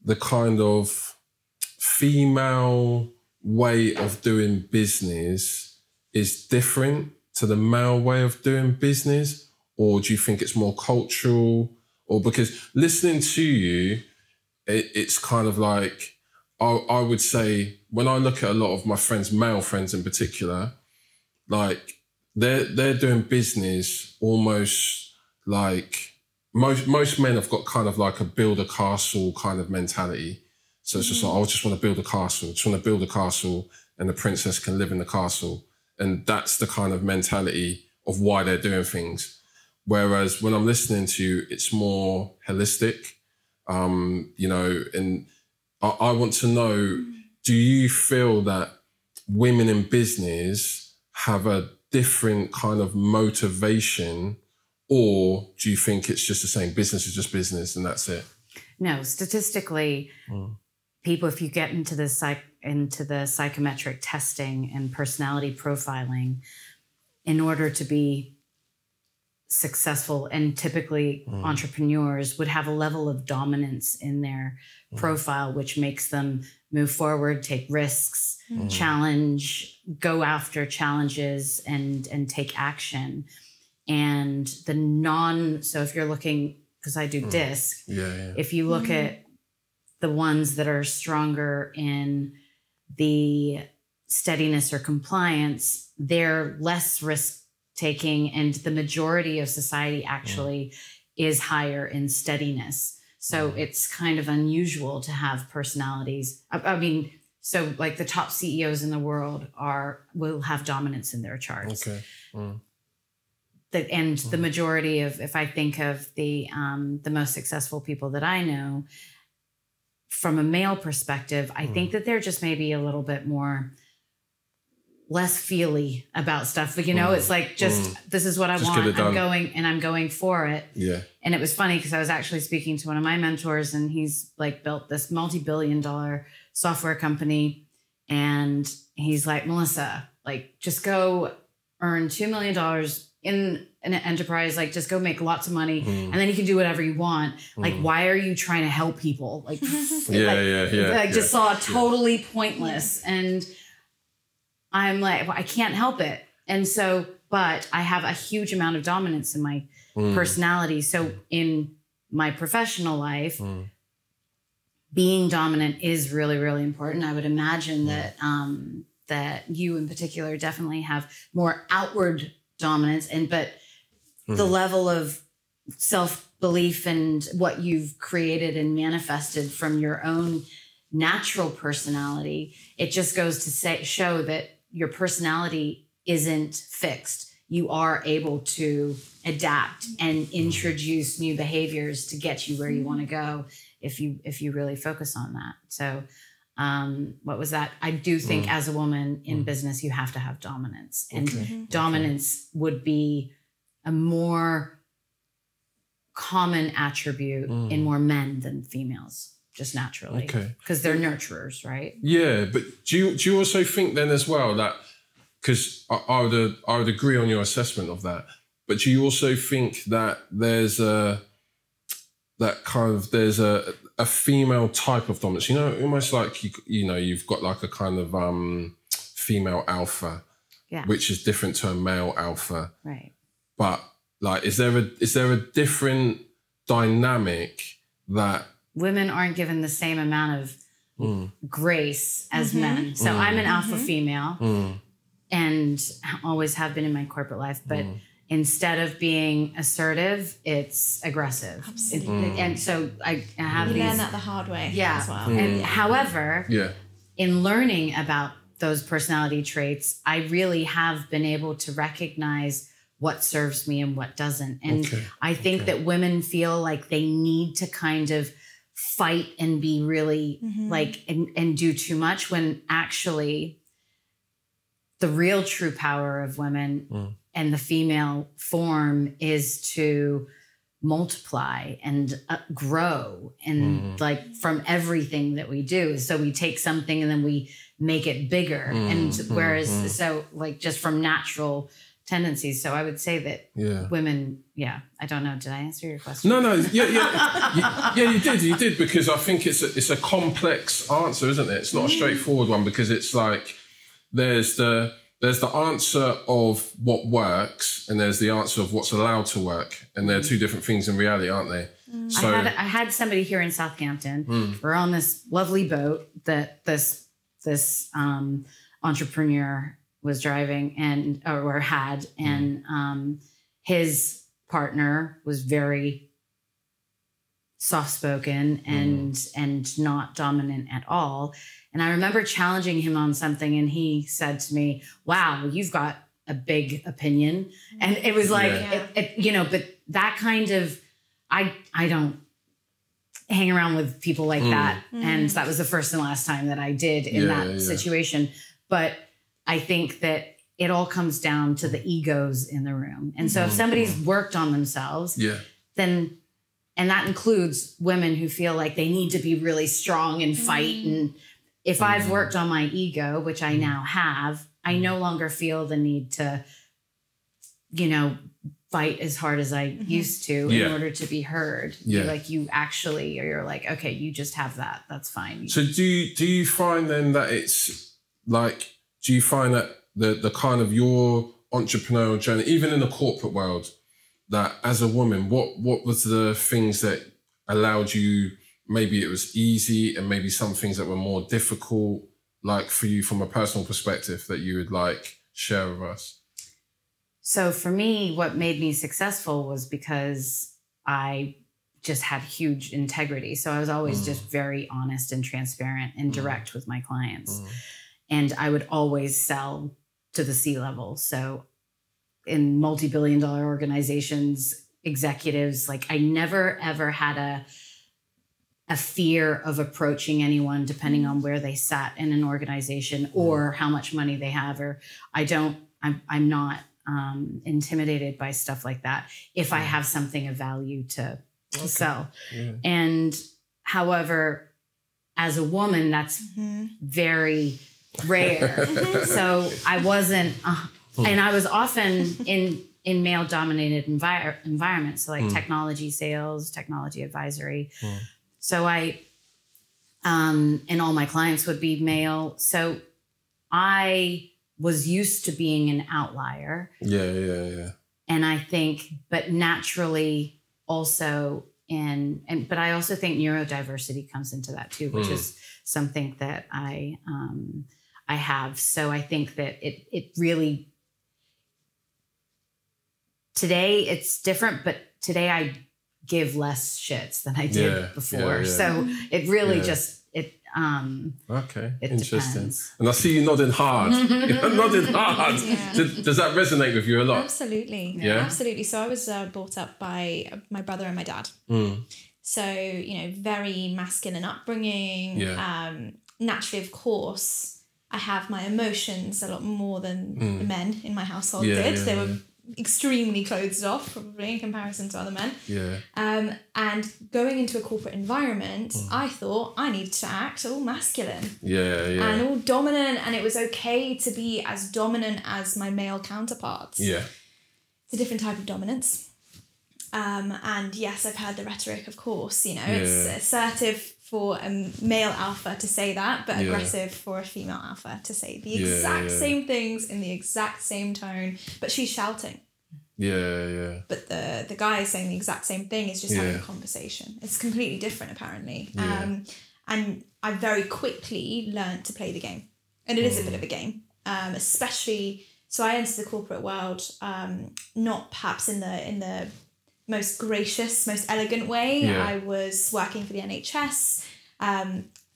the kind of female way of doing business is different to the male way of doing business? Or do you think it's more cultural? Or because listening to you, it's kind of like, I would say, when I look at a lot of my friends, male friends in particular, like they're doing business almost like, most men have got kind of like a build a castle kind of mentality. So it's just like, I just want to build a castle. Just want to build a castle, and the princess can live in the castle. And that's the kind of mentality of why they're doing things. Whereas when I'm listening to you, it's more holistic, you know, and I want to know, do you feel that women in business have a different kind of motivation, or do you think it's just the same? Business is just business and that's it? No, statistically, people, if you get into the psychometric testing and personality profiling, in order to be successful, and typically entrepreneurs would have a level of dominance in their profile, which makes them move forward, take risks, challenge, go after challenges, and take action. And so if you're looking, because I do DISC, if you look at the ones that are stronger in the steadiness or compliance, they're less risk taking, and the majority of society actually is higher in steadiness. So it's kind of unusual to have personalities. I mean, so like the top CEOs in the world will have dominance in their charts. Okay. And the majority of, if I think of the most successful people that I know, from a male perspective, I think that they're just maybe a little bit more less feely about stuff. But, you know, it's like, this is what I want. I'm going for it. Yeah. And it was funny because I was actually speaking to one of my mentors, and he's like built this multi-billion-dollar software company. And he's like, Melissa, like, just go earn $2 million in an enterprise, like just go make lots of money and then you can do whatever you want. Like, why are you trying to help people? Like, just saw totally pointless. And I'm like, well, I can't help it. And so, but I have a huge amount of dominance in my personality. So in my professional life, being dominant is really, really important. I would imagine that, that you in particular definitely have more outward dominance, but the level of self-belief and what you've created and manifested from your own natural personality, it just goes to show that your personality isn't fixed. You are able to adapt and introduce new behaviors to get you where you want to go if you really focus on that. So what was that? I do think as a woman in business, you have to have dominance, and dominance would be a more common attribute in more men than females, just naturally, because they're nurturers, right? Yeah, but do you also think then as well that, because I would agree on your assessment of that, but do you also think that there's a female type of dominance, you know, almost like, you know, you've got like a kind of female alpha, which is different to a male alpha. Right. But like, is there a different dynamic that women aren't given the same amount of grace as men? So I'm an alpha female and always have been in my corporate life, but instead of being assertive, it's aggressive. And so I have you learn that the hard way as well. And however, in learning about those personality traits, I really have been able to recognize what serves me and what doesn't. And I think that women feel like they need to kind of fight and be really like, and do too much, when actually the real true power of women and the female form is to multiply and grow and like from everything that we do. So we take something and then we make it bigger. And whereas, so like just from natural tendencies. So I would say that women, I don't know. Did I answer your question? No, you did, because I think it's a complex answer, isn't it? It's not a straightforward one, because it's like, there's the answer of what works and there's the answer of what's allowed to work. And they're two different things in reality, aren't they? So I had somebody here in Southampton. We're on this lovely boat that this entrepreneur was driving and his partner was very soft-spoken and not dominant at all. And I remember challenging him on something, and he said to me, "Wow, you've got a big opinion." And it was like, you know, but that kind of, I don't hang around with people like that. And that was the first and last time that I did in that situation. But I think that it all comes down to the egos in the room. And so if somebody's worked on themselves, then, and that includes women who feel like they need to be really strong and fight. And if I've worked on my ego, which I now have, I no longer feel the need to, you know, fight as hard as I used to in order to be heard. Like you actually, or you're like, okay, you just have that. That's fine. So do you find then that it's like, do you find that the kind of your entrepreneurial journey, even in the corporate world, that as a woman, what was the things that allowed you, maybe it was easy and maybe some things that were more difficult, like for you from a personal perspective, that you would like share with us? So for me, what made me successful was because I just had huge integrity. So I was always just very honest and transparent and direct with my clients. And I would always sell to the C-level. So in multi-billion-dollar organizations, executives, like I never, ever had a fear of approaching anyone depending on where they sat in an organization or how much money they have, or I'm not intimidated by stuff like that if I have something of value to sell. And however, as a woman, that's very rare. So I wasn't, and I was often in male-dominated environments, so like technology sales, technology advisory. So and all my clients would be male. So I was used to being an outlier. And I think, but naturally also but I also think neurodiversity comes into that too, which is something that I have. So I think that it really, today it's different, but today I give less shits than I did before. So it really Okay, it interesting. depends. And I see you nodding hard. You're nodding hard. Does that resonate with you a lot? Absolutely. Yeah? Absolutely. So I was brought up by my brother and my dad. So, you know, very masculine upbringing. Naturally, of course, I have my emotions a lot more than the men in my household did. They were extremely closed off, probably, in comparison to other men. And going into a corporate environment, I thought I needed to act all masculine. And all dominant, and it was okay to be as dominant as my male counterparts. It's a different type of dominance. And yes, I've heard the rhetoric, of course, you know, it's assertive for a male alpha to say that, but aggressive for a female alpha to say the exact same things in the exact same tone, but she's shouting. But the guy is saying the exact same thing, is just having a conversation. It's completely different, apparently. And I very quickly learned to play the game. And it is a bit of a game, especially, so I entered the corporate world, not perhaps in the most gracious, most elegant way. I was working for the NHS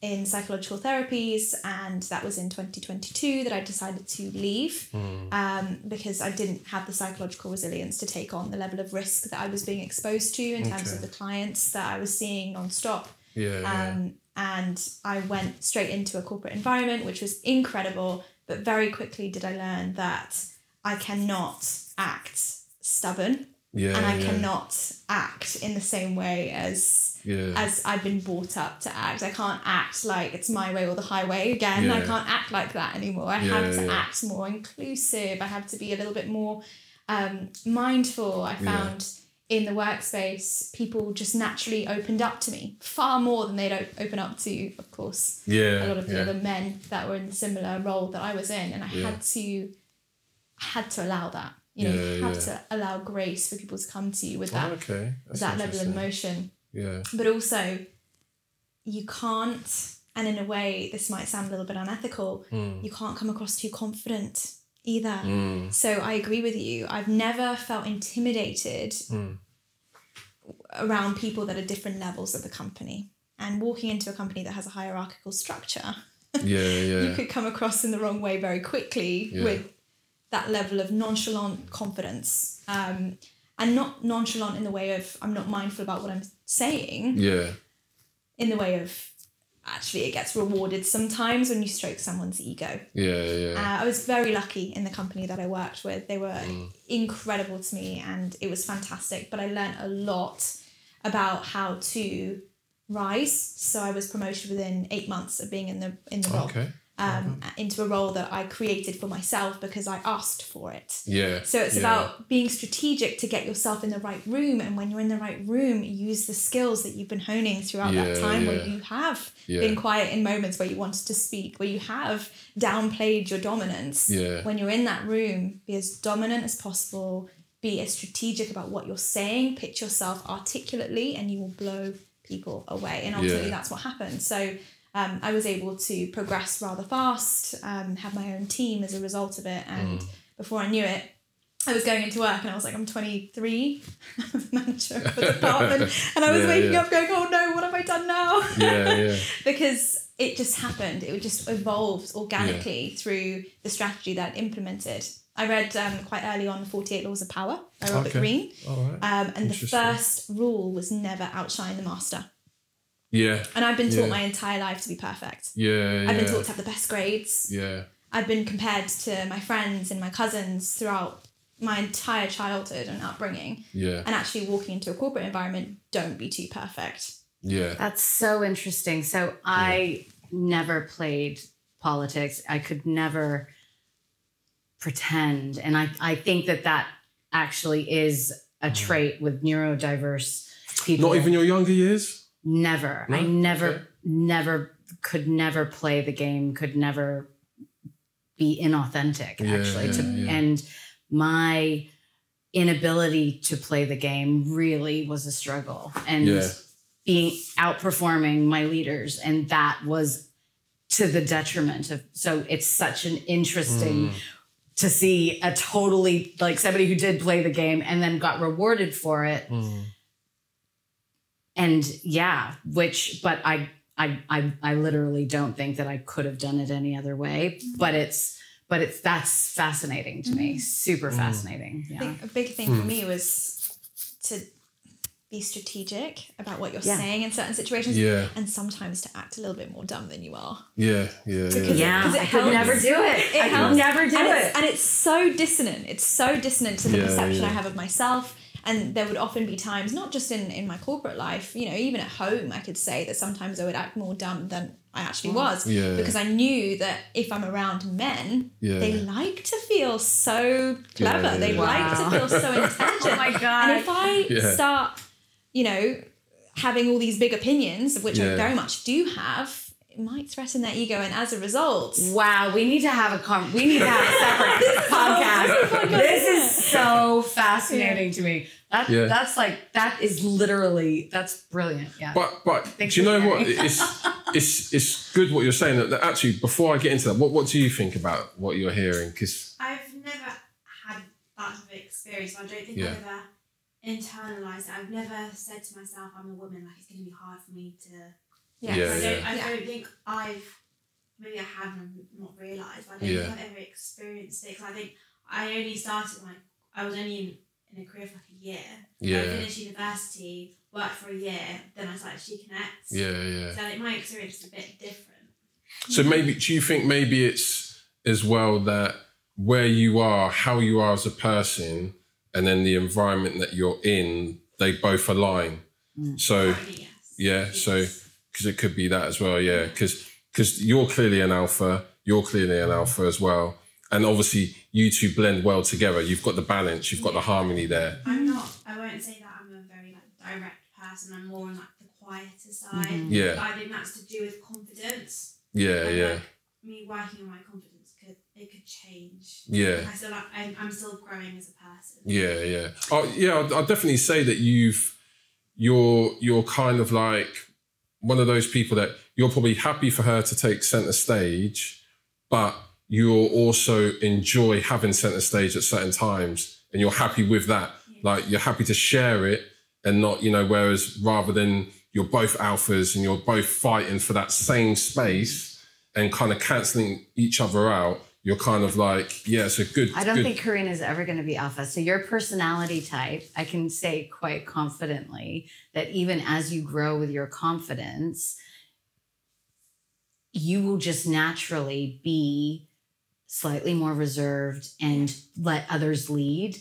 in psychological therapies, and that was in 2022 that I decided to leave because I didn't have the psychological resilience to take on the level of risk that I was being exposed to in terms of the clients that I was seeing non-stop. And I went straight into a corporate environment, which was incredible, but very quickly did I learn that I cannot act stubborn. And I cannot act in the same way as I've been brought up to act. I can't act like it's my way or the highway again. I can't act like that anymore. I have to act more inclusive. I have to be a little bit more mindful. I found in the workspace, people just naturally opened up to me far more than they'd open up to, of course, a lot of the other men that were in the similar role that I was in. And I had to allow that. You know, you have to allow grace for people to come to you with that, that level of emotion. But also, you can't, and in a way, this might sound a little bit unethical, you can't come across too confident either. So I agree with you. I've never felt intimidated around people that are different levels of the company. And walking into a company that has a hierarchical structure, you could come across in the wrong way very quickly with that level of nonchalant confidence. And not nonchalant in the way of I'm not mindful about what I'm saying. Yeah. In the way of actually it gets rewarded sometimes when you stroke someone's ego. I was very lucky in the company that I worked with. They were incredible to me and it was fantastic. But I learned a lot about how to rise. So I was promoted within 8 months of being in the role. Into a role that I created for myself because I asked for it. So it's about being strategic to get yourself in the right room, and when you're in the right room, use the skills that you've been honing throughout that time where you have been quiet in moments where you wanted to speak, where you have downplayed your dominance. When you're in that room, be as dominant as possible, be as strategic about what you're saying, pitch yourself articulately, and you will blow people away. And ultimately that's what happened. So I was able to progress rather fast, have my own team as a result of it. And before I knew it, I was going into work and I was like, I'm 23, I'm the manager of a department. And I was waking up going, oh no, what have I done now? Because it just happened. It just evolved organically through the strategy that I implemented. I read quite early on 48 Laws of Power by Robert Greene. And the first rule was never outshine the master. And I've been taught my entire life to be perfect. I've been taught to have the best grades. I've been compared to my friends and my cousins throughout my entire childhood and upbringing. And actually walking into a corporate environment, don't be too perfect. That's so interesting. So I never played politics. I could never pretend. And I think that actually is a trait with neurodiverse people. Not even your younger years? Never. No? I never could never play the game, could never be inauthentic, actually. And my inability to play the game really was a struggle. And being outperforming my leaders. And that was to the detriment of, so it's such an interesting to see a totally, like somebody who did play the game and then got rewarded for it. And but I literally don't think that I could have done it any other way. But that's fascinating to me. Super fascinating. I think a big thing for me was to be strategic about what you're saying in certain situations, and sometimes to act a little bit more dumb than you are. Because I could never do it. I could never do it. And it's so dissonant. It's so dissonant to the perception I have of myself. And there would often be times, not just in my corporate life, you know, even at home, I could say that sometimes I would act more dumb than I actually was. Because I knew that if I'm around men, they like to feel so clever. They like to feel so intelligent. Oh my God. And if I start, you know, having all these big opinions, of which I very much do have, it might threaten their ego, and as a result, we need to have a separate podcast. This is so fascinating to me. That's brilliant. But do you know what? It's good what you're saying. That actually, before I get into that, what do you think about what you're hearing? Because I've never had that experience. I don't think I've ever internalized it. I've never said to myself, I'm a woman, like it's going to be hard for me to. I don't think maybe I have not realised, but I don't think I've ever experienced it. Because I think I only started, I was only in a career for like a year. I finished university, worked for a year, then I started She Connects. So my experience is a bit different. So do you think maybe it's as well that where you are, how you are as a person, and then the environment that you're in, they both align. So, so... Because it could be that as well, because you're clearly an alpha, you're clearly an alpha as well. And obviously you two blend well together. You've got the balance, you've got the harmony there. I won't say that I'm a very direct person. I'm more on the quieter side. But I think that's to do with confidence. Me working on my confidence could change. I'm still growing as a person. I'll definitely say that you're kind of like one of those people that you're probably happy for her to take center stage, but you'll also enjoy having center stage at certain times, and you're happy with that. Like you're happy to share it, and not, you know, whereas rather than you're both alphas and you're both fighting for that same space and kind of cancelling each other out, you're kind of like, yeah, it's a good... I don't think Kareena is ever going to be alpha. So your personality type, I can say quite confidently that even as you grow with your confidence, you will just naturally be slightly more reserved and let others lead.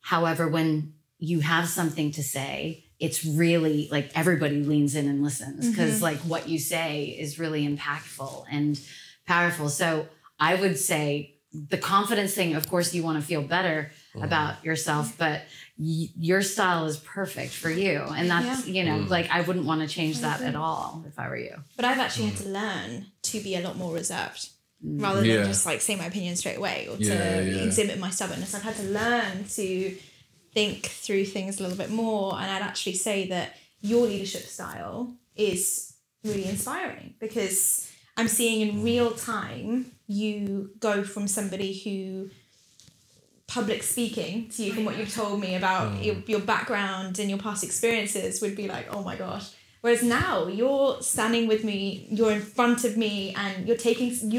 However, when you have something to say, it's really like everybody leans in and listens because like what you say is really impactful and powerful. So I would say the confidence thing, of course, you want to feel better about yourself, but your style is perfect for you. And that's, you know, like I wouldn't want to change that at all if I were you. But I've actually had to learn to be a lot more reserved rather than just like say my opinion straight away or to exhibit my stubbornness. I've had to learn to think through things a little bit more. And I'd actually say that your leadership style is really inspiring because I'm seeing in real time you go from somebody who public speaking to you, from what you've told me about your background and your past experiences, would be like, oh my gosh. Whereas now you're standing with me, you're in front of me, and you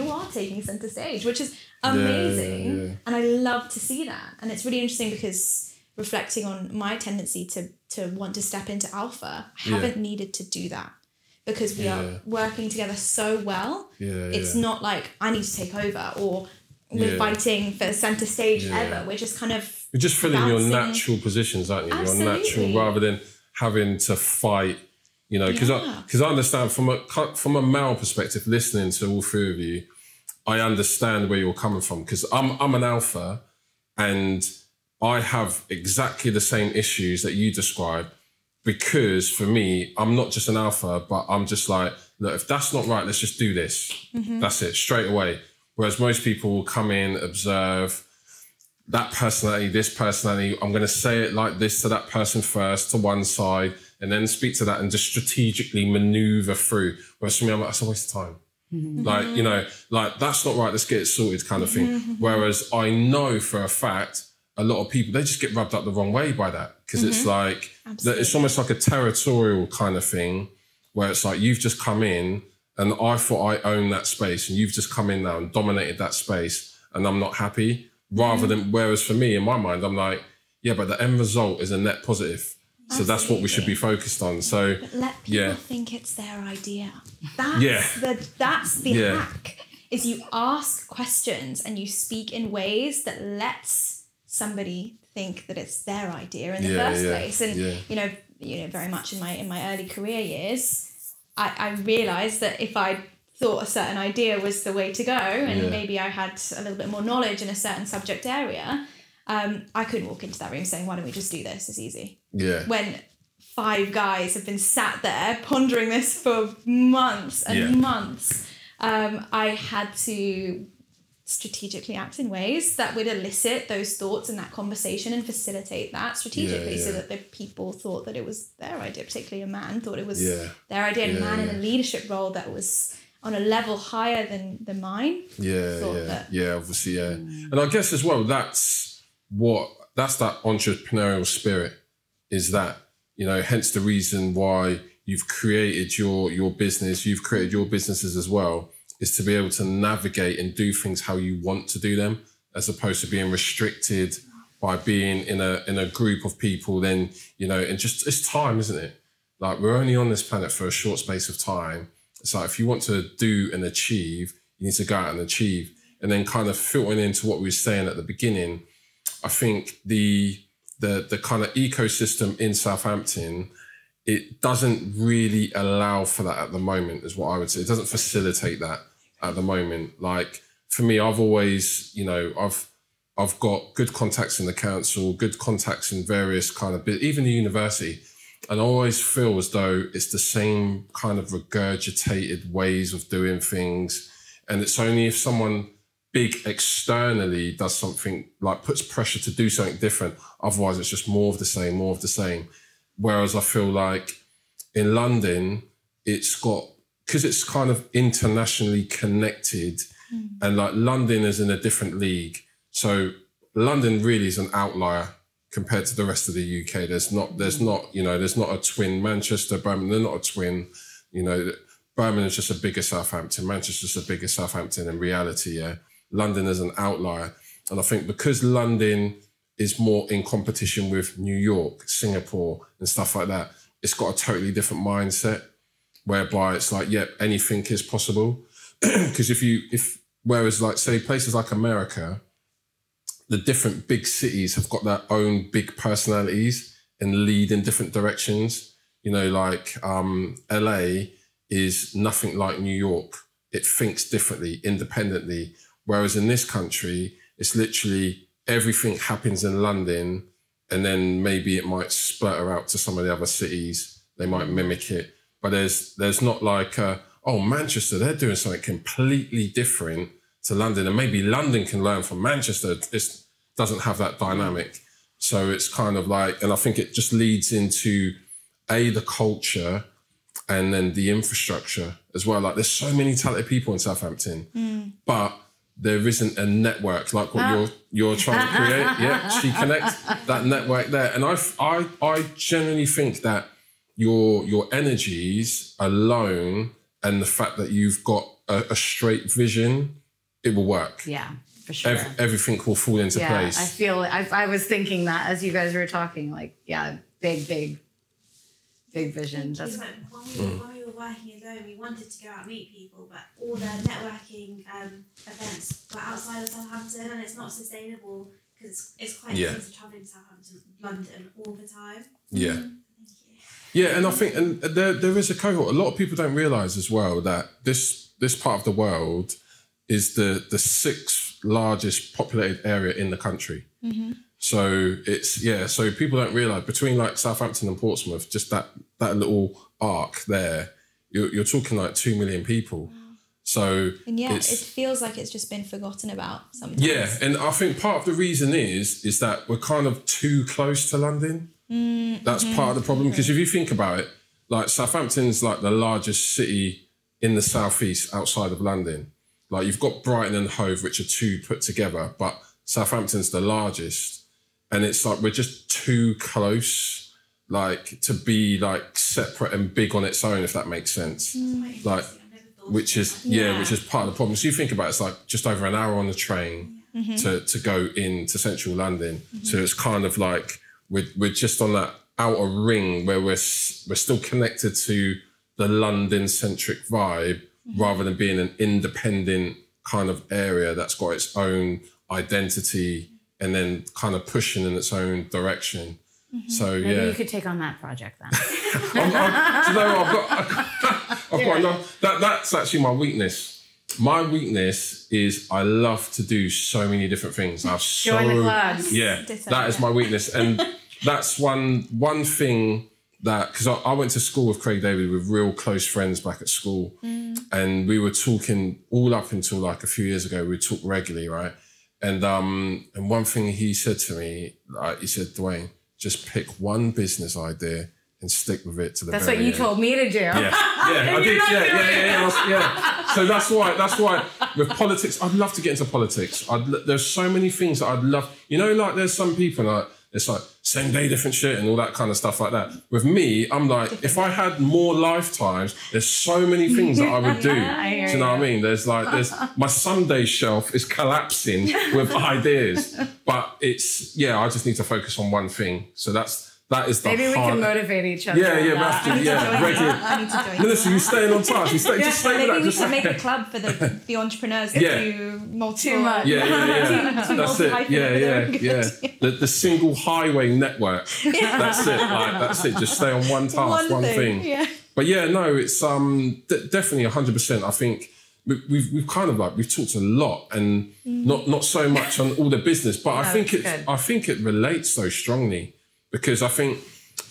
are taking center stage, which is amazing. And I love to see that. And it's really interesting because reflecting on my tendency to want to step into alpha, I haven't needed to do that. Because we are working together so well. It's not like I need to take over or we're fighting for centre stage ever. We're just kind of... You're just filling your natural positions, aren't you? Absolutely. Your natural, rather than having to fight, you know, because I understand from a male perspective, listening to all three of you, I understand where you're coming from because I'm an alpha and I have exactly the same issues that you describe. Because for me, I'm not just an alpha, but I'm just like, look, if that's not right, let's just do this. That's it, straight away. Whereas most people will come in, observe that personality, this personality. I'm going to say it like this to that person first, to one side, and then speak to that and just strategically maneuver through. Whereas for me, I'm like, that's a waste of time. Like, you know, like, that's not right, let's get it sorted kind of thing. Whereas I know for a fact, a lot of people, they just get rubbed up the wrong way by that. Because it's like, it's almost like a territorial kind of thing where it's like, you've just come in and I thought I owned that space and you've just come in now and dominated that space and I'm not happy. Rather than, whereas for me, in my mind, I'm like, yeah, but the end result is a net positive. So that's what we should be focused on. So but let people think it's their idea. That's the hack, is you ask questions and you speak in ways that lets somebody think that it's their idea in the first place. And you know, very much in my early career years, I realized that if I thought a certain idea was the way to go, and maybe I had a little bit more knowledge in a certain subject area, I couldn't walk into that room saying, why don't we just do this? It's easy. When 5 guys have been sat there pondering this for months and months, I had to strategically act in ways that would elicit those thoughts and that conversation and facilitate that strategically so that the people thought that it was their idea, particularly a man thought it was their idea, and a man in a leadership role that was on a level higher than mine. Obviously, And I guess as well, that's that entrepreneurial spirit, is that, you know, hence the reason why you've created your business, you've created your businesses as well, is to be able to navigate and do things how you want to do them, as opposed to being restricted by being in a group of people. Then, you know, and just, it's time, isn't it? Like, we're only on this planet for a short space of time. It's like, if you want to do and achieve, you need to go out and achieve. And then kind of filtering into what we were saying at the beginning, I think the kind of ecosystem in Southampton, it doesn't really allow for that at the moment, is what I would say. It doesn't facilitate that at the moment. Like, for me, I've always, you know, I've got good contacts in the council, good contacts in various kind of, even the university. And I always feel as though it's the same kind of regurgitated ways of doing things. And it's only if someone big externally does something, like puts pressure to do something different. Otherwise, it's just more of the same, more of the same. Whereas I feel like in London, it's got, because it's kind of internationally connected, and like London is in a different league. So London really is an outlier compared to the rest of the UK. There's not, you know, there's not a twin Manchester, Birmingham, they're not a twin, you know, Birmingham is just a bigger Southampton, Manchester's just a bigger Southampton in reality, yeah. London is an outlier. And I think because London is more in competition with New York, Singapore and stuff like that, it's got a totally different mindset whereby it's like, yep, anything is possible. Because whereas like say places like America, the different big cities have got their own big personalities and lead in different directions. You know, like LA is nothing like New York. It thinks differently, independently. Whereas in this country, it's literally everything happens in London and then maybe it might splatter out to some of the other cities. They might mimic it. But there's not like, oh, Manchester, they're doing something completely different to London. And maybe London can learn from Manchester. It doesn't have that dynamic. So it's kind of like, and I think it just leads into the culture and then the infrastructure as well. Like there's so many talented people in Southampton, but there isn't a network like what you're trying to create. Yeah, she connects that network there. And I genuinely think that your energies alone and the fact that you've got a straight vision, it will work. Yeah, for sure. Everything will fall into place. I feel I was thinking that as you guys were talking, like, yeah, big vision. That's when we were working alone, we wanted to go out and meet people, but all the networking events were outside of Southampton, and it's not sustainable because it's quite expensive travelling to Southampton, London all the time. Yeah. Yeah, and I think there is a cohort. A lot of people don't realise as well that this part of the world is the 6th largest populated area in the country. So so people don't realise between like Southampton and Portsmouth, just that little arc there, you're talking like 2 million people. So it feels like it's just been forgotten about sometimes. Yeah, and I think part of the reason is that we're kind of too close to London. That's part of the problem, because if you think about it, like Southampton's like the largest city in the southeast outside of London. Like you've got Brighton and Hove, which are 2 put together, but Southampton's the largest. And it's like we're just too close, like to be like separate and big on its own, if that makes sense. Like, which is part of the problem. So you think about it, it's like just over an hour on the train to go into central London. So it's kind of like we're just on that outer ring where we're still connected to the London-centric vibe rather than being an independent kind of area that's got its own identity and then kind of pushing in its own direction. So maybe you could take on that project then. That's actually my weakness. My weakness is I love to do so many different things. Join the club. Yeah, that is my weakness. And that's one thing that, because I went to school with Craig David with real close friends back at school. And we were talking all up until like a few years ago, we talk regularly, right? And one thing he said to me, like, he said, Dowayne, just pick one business idea and stick with it to the That's very what you end. told me to do. Yeah, I did. Yeah. So that's why with politics, I'd love to get into politics. There's so many things that I'd love. You know, like there's some people like it's like same day different shit and all that kind of stuff like that. With me, I'm like, if I had more lifetimes, there's so many things that I would do. Do you know what I mean? There's my Sunday shelf is collapsing with ideas, but I just need to focus on one thing. So that is the maybe we can motivate each other. Yeah, I need to join. Melissa, you staying on task. Just stay with that. Maybe we should make a club for the entrepreneurs that do multiple. Too much. That's it. Yeah. The single highway network. That's it. Like, that's it. Just stay on one task, one thing. Yeah. But yeah, no, it's definitely 100%. I think we've kind of like we've talked a lot and not so much on all the business, but I think it relates so strongly. Because I think,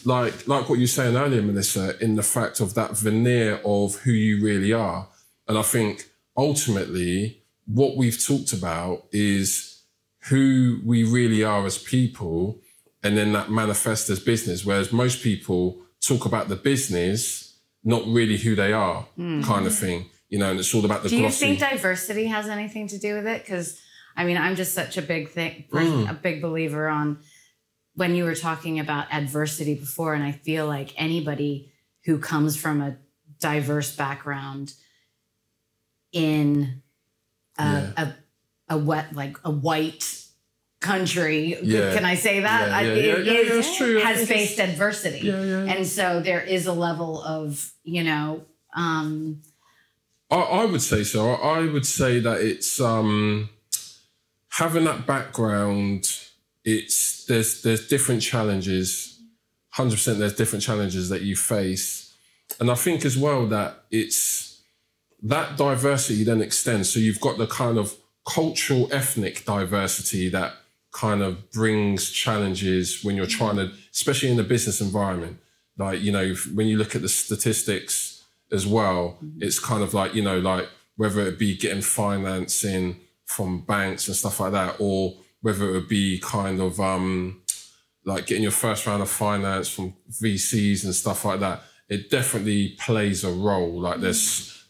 like what you were saying earlier, Melissa, in the fact of that veneer of who you really are. And I think ultimately what we've talked about is who we really are as people, and then that manifests as business. Whereas most people talk about the business, not really who they are, kind of thing. You know, and it's all about the glossy. Do you think diversity has anything to do with it? Because, I mean, I'm just such a big a big believer on when you were talking about adversity before, and I feel like anybody who comes from a diverse background in a white country, can I say that? That's true. Has faced adversity. And so there is a level of, you know, I would say so. I would say that it's having that background, there's different challenges. 100% there's different challenges that you face. And I think as well that it's that diversity then extends. So you've got the kind of cultural, ethnic diversity that kind of brings challenges when you're trying to, especially in the business environment. Like, you know, when you look at the statistics as well, it's kind of like, you know, like whether it be getting financing from banks and stuff like that, or whether it would be kind of like getting your first round of finance from VCs and stuff like that, it definitely plays a role. Like there's,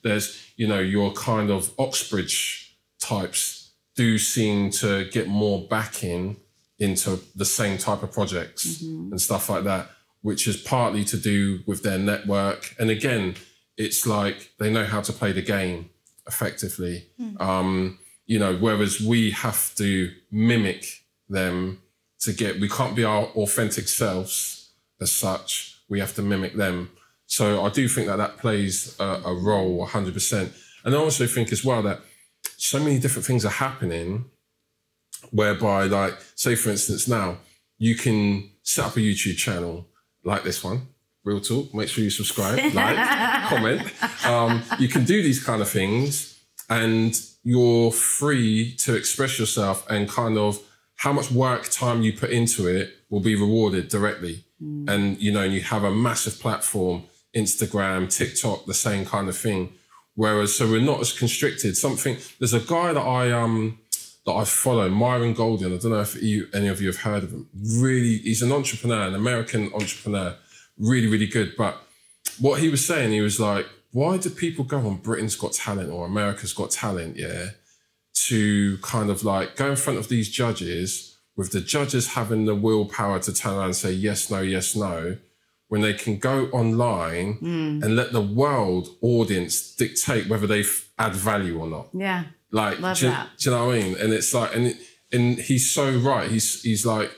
you know, your kind of Oxbridge types do seem to get more backing into the same type of projects and stuff like that, which is partly to do with their network. And again, it's like they know how to play the game effectively. You know, whereas we have to mimic them to get, we can't be our authentic selves as such. We have to mimic them. So I do think that that plays a role 100%. And I also think as well that so many different things are happening whereby, like, say for instance now, you can set up a YouTube channel like this one, Real Talk. Make sure you subscribe, like, comment. You can do these kind of things and you're free to express yourself, and kind of how much work time you put into it will be rewarded directly. And, you know, you have a massive platform, Instagram, TikTok, the same kind of thing. Whereas, so we're not as constricted. There's a guy that I follow, Myron Golden. I don't know if any of you have heard of him. Really, he's an entrepreneur, an American entrepreneur, really, really good. But what he was saying, he was like, why do people go on Britain's Got Talent or America's Got Talent, to kind of like go in front of these judges, with the judges having the willpower to turn around and say yes, no, when they can go online and let the world audience dictate whether they add value or not. Yeah. Like, Love do that. you know what I mean? And it's like, and he's so right. He's like,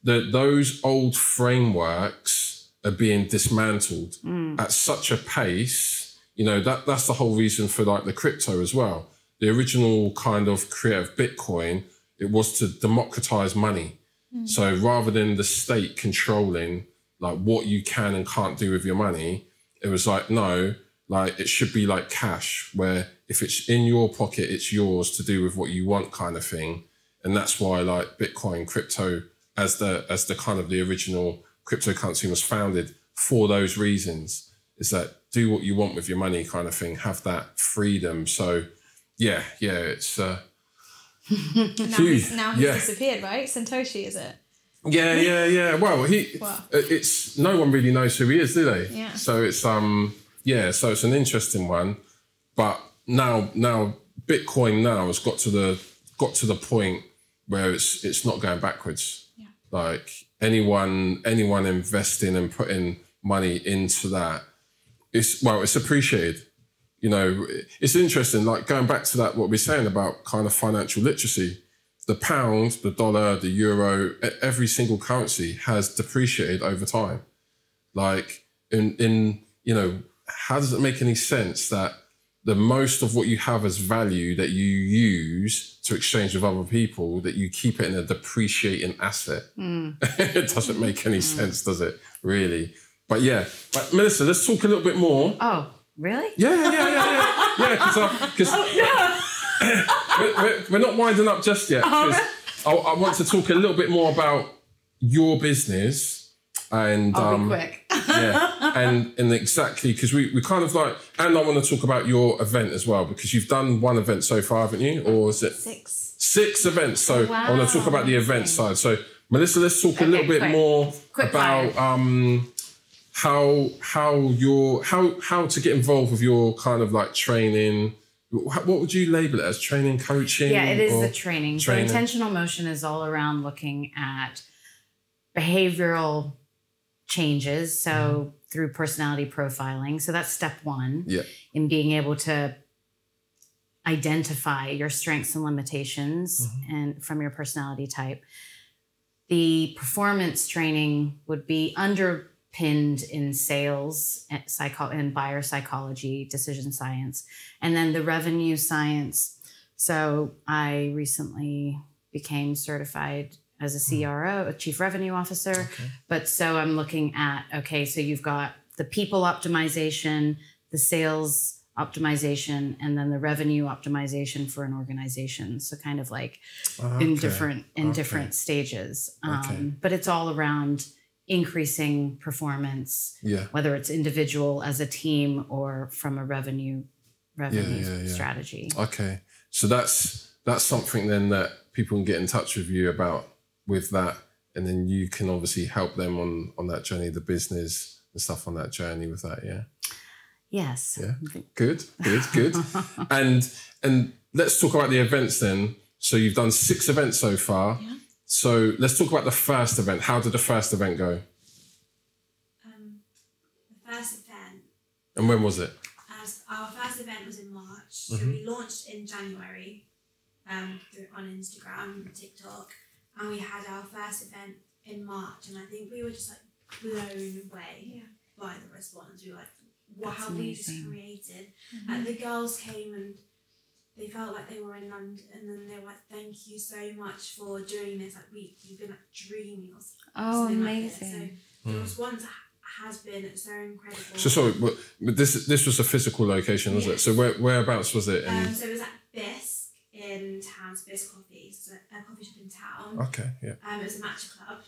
those old frameworks are being dismantled at such a pace. You know, that's the whole reason for like the crypto as well. The original kind of create of Bitcoin, it was to democratize money. So rather than the state controlling like what you can and can't do with your money, it was like, no, like it should be like cash, where if it's in your pocket, it's yours to do with what you want, kind of thing. And that's why like Bitcoin, crypto, as the kind of the original cryptocurrency was founded for those reasons, is that do what you want with your money, kind of thing, have that freedom. So yeah, it's now he's disappeared, right? Satoshi, is it? Yeah. Well, it's no one really knows who he is, do they? Yeah. So it's so it's an interesting one. But now Bitcoin now has got to the point where it's not going backwards. Yeah. Like anyone investing and putting money into that, it's appreciated. You know, it's interesting, like going back to that, what we're saying about kind of financial literacy, the pound, the dollar, the euro, every single currency has depreciated over time. Like in you know, how does it make any sense that the most of what you have as value that you use to exchange with other people, that you keep it in a depreciating asset? It doesn't make any sense, does it? Really? But yeah, but Melissa, let's talk a little bit more. Oh, really? Yeah, because we're not winding up just yet. I want to talk a little bit more about your business, and I'll be quick. and exactly, because we kind of like, and I want to talk about your event as well, because you've done one event so far, haven't you? Or is it 6 events? So I want to talk about the event side. So Melissa, let's talk a little bit more about how to get involved with your kind of like training. What would you label it as? Training, coaching? Yeah, it is the training. So intentional motion is all around looking at behavioral changes. So through personality profiling. So that's step one in being able to identify your strengths and limitations and from your personality type. The performance training would be underpinned in sales and buyer psychology, decision science, and then the revenue science. So I recently became certified as a CRO, a chief revenue officer. But so I'm looking at, so you've got the people optimization, the sales optimization, and then the revenue optimization for an organization. So kind of like in different stages. But it's all around increasing performance, whether it's individual as a team or from a revenue strategy. Okay. So that's something then that people can get in touch with you about with that, and then you can obviously help them on that journey, the business and stuff on that journey with that, Yes. Yeah. Good. And let's talk about the events then. So you've done 6 events so far. Yeah. So let's talk about the first event. How did the first event go? The first event. And when was it? Our first event was in March. So we launched in January on Instagram, TikTok, and we had our first event in March. And I think we were just like blown away by the response. We were like, wow, we just created. And the girls came and they felt like they were in London, and then they were like, thank you so much for doing this. Like we've been like dreaming of something amazing. Like this. So the response has been so incredible. So sorry, but this was a physical location, was it? So whereabouts was it? So it was at Bisque in town, Bisque Coffee, so a coffee shop in town. Okay, yeah. It was a matcha club.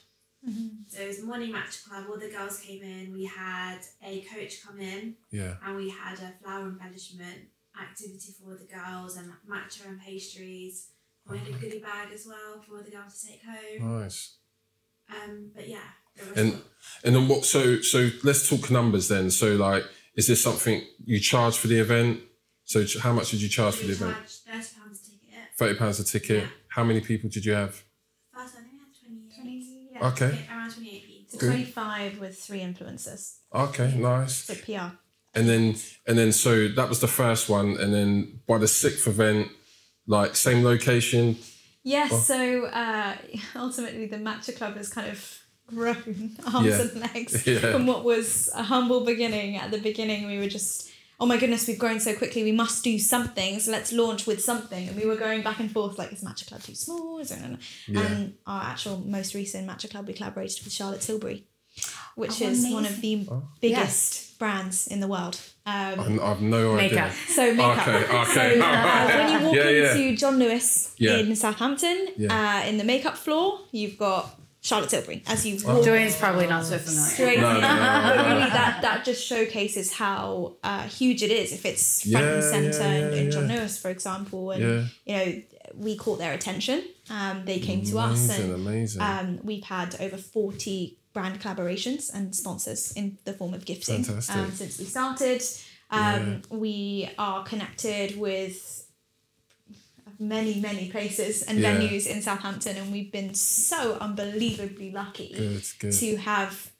So it was a morning matcha club. All the girls came in. We had a coach come in. Yeah. And we had a flower embellishment activity for the girls and matcha and pastries. We had a goodie bag as well for the girls to take home. Nice. But yeah. And then what? So let's talk numbers then. So like, is this something you charge for the event? So how much did you charge for the event? £30 a ticket. £30 a ticket. Yeah. How many people did you have? First, I think we had 28. Yeah. Okay. Around 28 people. So 25 with 3 influencers. Okay, nice. So PR. And then so that was the first one, and then by the 6th event, like same location. Yes. So ultimately, the matcha club has kind of grown arms and legs from what was a humble beginning. At the beginning, we were just, oh my goodness, we've grown so quickly. We must do something. So let's launch with something. And we were going back and forth like, is matcha club too small? Is there And our actual most recent matcha club, we collaborated with Charlotte Tilbury, which is one of the biggest brands in the world. I've no idea. So makeup. Okay. So when you walk into John Lewis in Southampton, in the makeup floor, you've got Charlotte Tilbury. As you walk, Dwayne's probably not so familiar. Straight but really, that just showcases how huge it is if it's front and centre in John Lewis, for example. And you know, we caught their attention. They came to us, and we've had over 40 brand collaborations and sponsors in the form of gifting since we started. We are connected with many places and venues in Southampton, and we've been so unbelievably lucky to have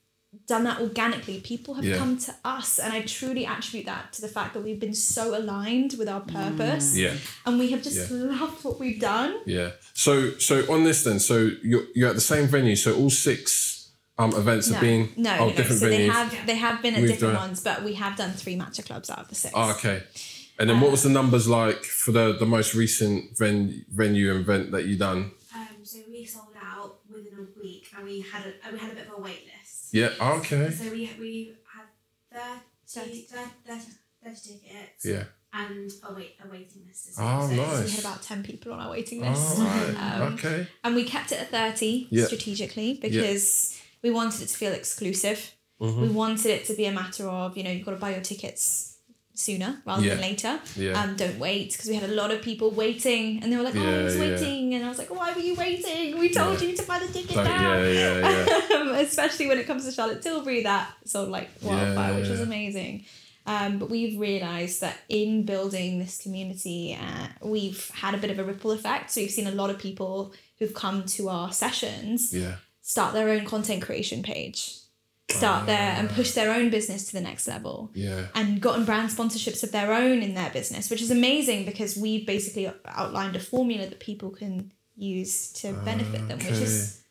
done that organically. People have come to us, and I truly attribute that to the fact that we've been so aligned with our purpose, and we have just loved what we've done. So on this then, so you're at the same venue, so all 6 events have been different so venues. they have been at different ones, but we have done 3 matcha clubs out of the 6. Okay. And then what was the numbers like for the most recent venue event that you done? So we sold out within a week, and we had a bit of a wait list. Yeah. Okay. So we had 30 tickets. Yeah. And a waiting list. Oh, nice. So we had about 10 people on our waiting list. Right. Okay. And we kept it at 30 strategically because we wanted it to feel exclusive. We wanted it to be a matter of, you've got to buy your tickets sooner rather than later. Don't wait, because we had a lot of people waiting, and they were like, I was waiting, and I was like, why were you waiting? We told you to buy the ticket now. Especially when it comes to Charlotte Tilbury, that sold like wildfire, which was amazing. But we've realised that in building this community, we've had a bit of a ripple effect. So we've seen a lot of people who've come to our sessions start their own content creation page, start there and push their own business to the next level. Yeah. And gotten brand sponsorships of their own in their business, which is amazing because we've basically outlined a formula that people can use to benefit them, which is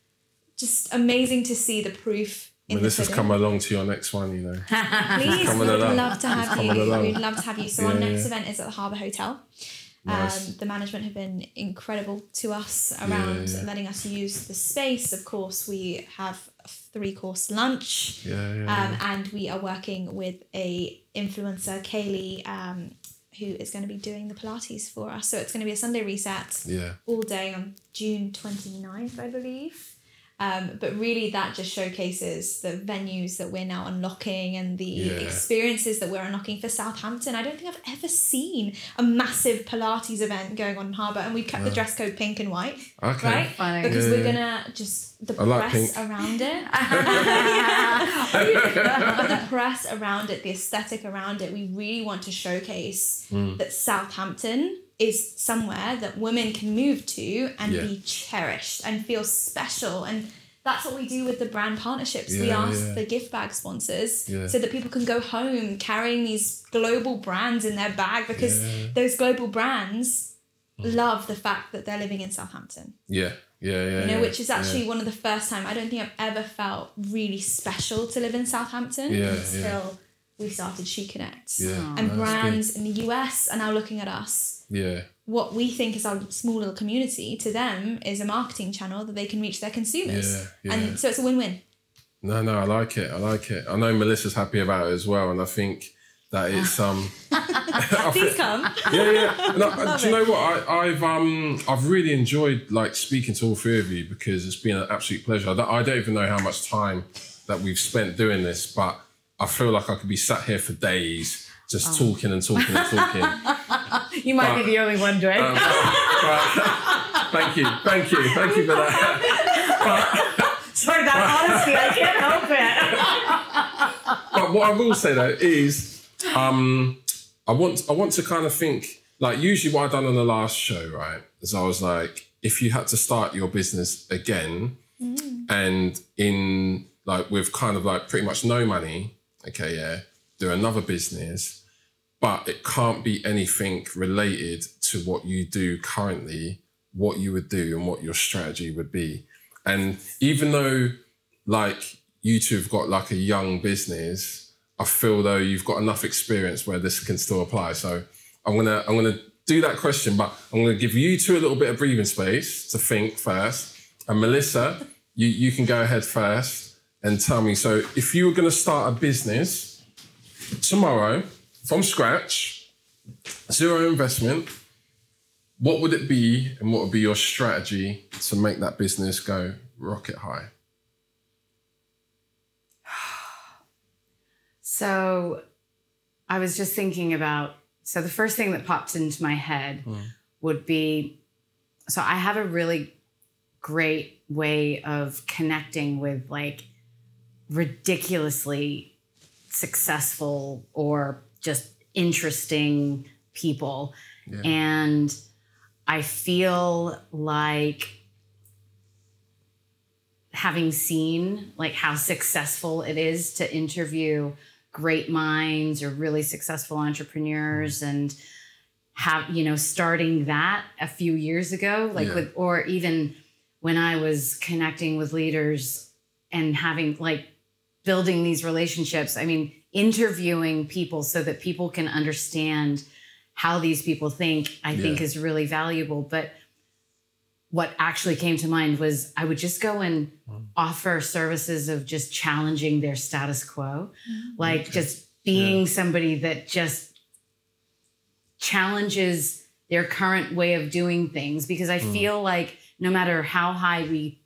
just amazing to see the proof. Melissa's come along to your next one, you know. Please, we'd love to have you. We'd love to have you. So our next event is at the Harbour Hotel. Nice. The management have been incredible to us around letting us use the space. Of course, we have a 3-course lunch, and we are working with a influencer, Kaylee, who is going to be doing the Pilates for us. So it's going to be a Sunday reset all day on June 29th, I believe. But really that just showcases the venues that we're now unlocking and the experiences that we're unlocking for Southampton. I don't think I've ever seen a massive Pilates event going on in Harbour, and we've kept the dress code pink and white. Okay. Right? Funny. Because we're going to just, the press around it. But the press around it, the aesthetic around it, we really want to showcase that Southampton is somewhere that women can move to and be cherished and feel special. And that's what we do with the brand partnerships. We ask the gift bag sponsors so that people can go home carrying these global brands in their bag, because those global brands love the fact that they're living in Southampton. You know, which is actually one of the first time I don't think I've ever felt really special to live in Southampton until we started She Connects. And brands in the US are now looking at us. What we think is our small little community, to them is a marketing channel that they can reach their consumers. And so it's a win-win. No, I like it. I know Melissa's happy about it as well, and I think that it's Please come. No, do you know what? I've really enjoyed like speaking to all three of you, because it's been an absolute pleasure. I don't even know how much time that we've spent doing this, but I feel like I could be sat here for days just talking and talking and talking. You might be the only one, Dwayne. Thank you for that. Sorry, that honesty, I can't help it. But what I will say though is, I want to kind of think, like, usually what I've done on the last show, right, is I was like, if you had to start your business again, and in like with kind of like pretty much no money, do another business, but it can't be anything related to what you do currently, what you would do and what your strategy would be. And even though like you two have got like a young business, I feel though you've got enough experience where this can still apply. So I'm gonna do that question, but I'm gonna give you two a little bit of breathing space to think first. And Melissa, you can go ahead first and tell me, so if you were gonna start a business tomorrow from scratch, zero investment, what would it be and what would be your strategy to make that business go rocket high? So I was just thinking about, so the first thing that popped into my head would be, so I have a really great way of connecting with like ridiculously successful or just interesting people. And I feel like, having seen like how successful it is to interview great minds or really successful entrepreneurs, and have, you know, starting that a few years ago, like with, or even when I was connecting with leaders and having like building these relationships, I mean, interviewing people so that people can understand how these people think, I think is really valuable. But what actually came to mind was I would just go and offer services of just challenging their status quo, like just being somebody that just challenges their current way of doing things. Because I feel like no matter how high we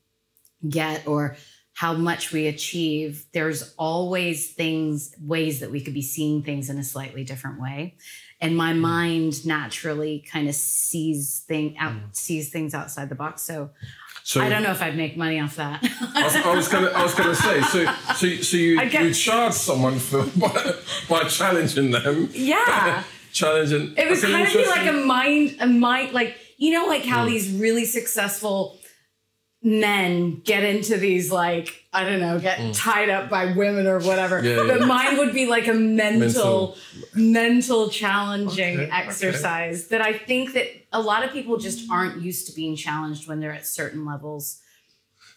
get or how much we achieve, there's always ways that we could be seeing things in a slightly different way. And my mind naturally kind of sees things outside the box. So I don't know if I'd make money off that. I was gonna say, so you charge someone by challenging them. Yeah. Challenging. It was kind of like a mind, like, you know, like how these really successful men get into these, like, I don't know, get tied up by women or whatever. But mine would be like a mental challenging exercise that I think that a lot of people just aren't used to being challenged when they're at certain levels.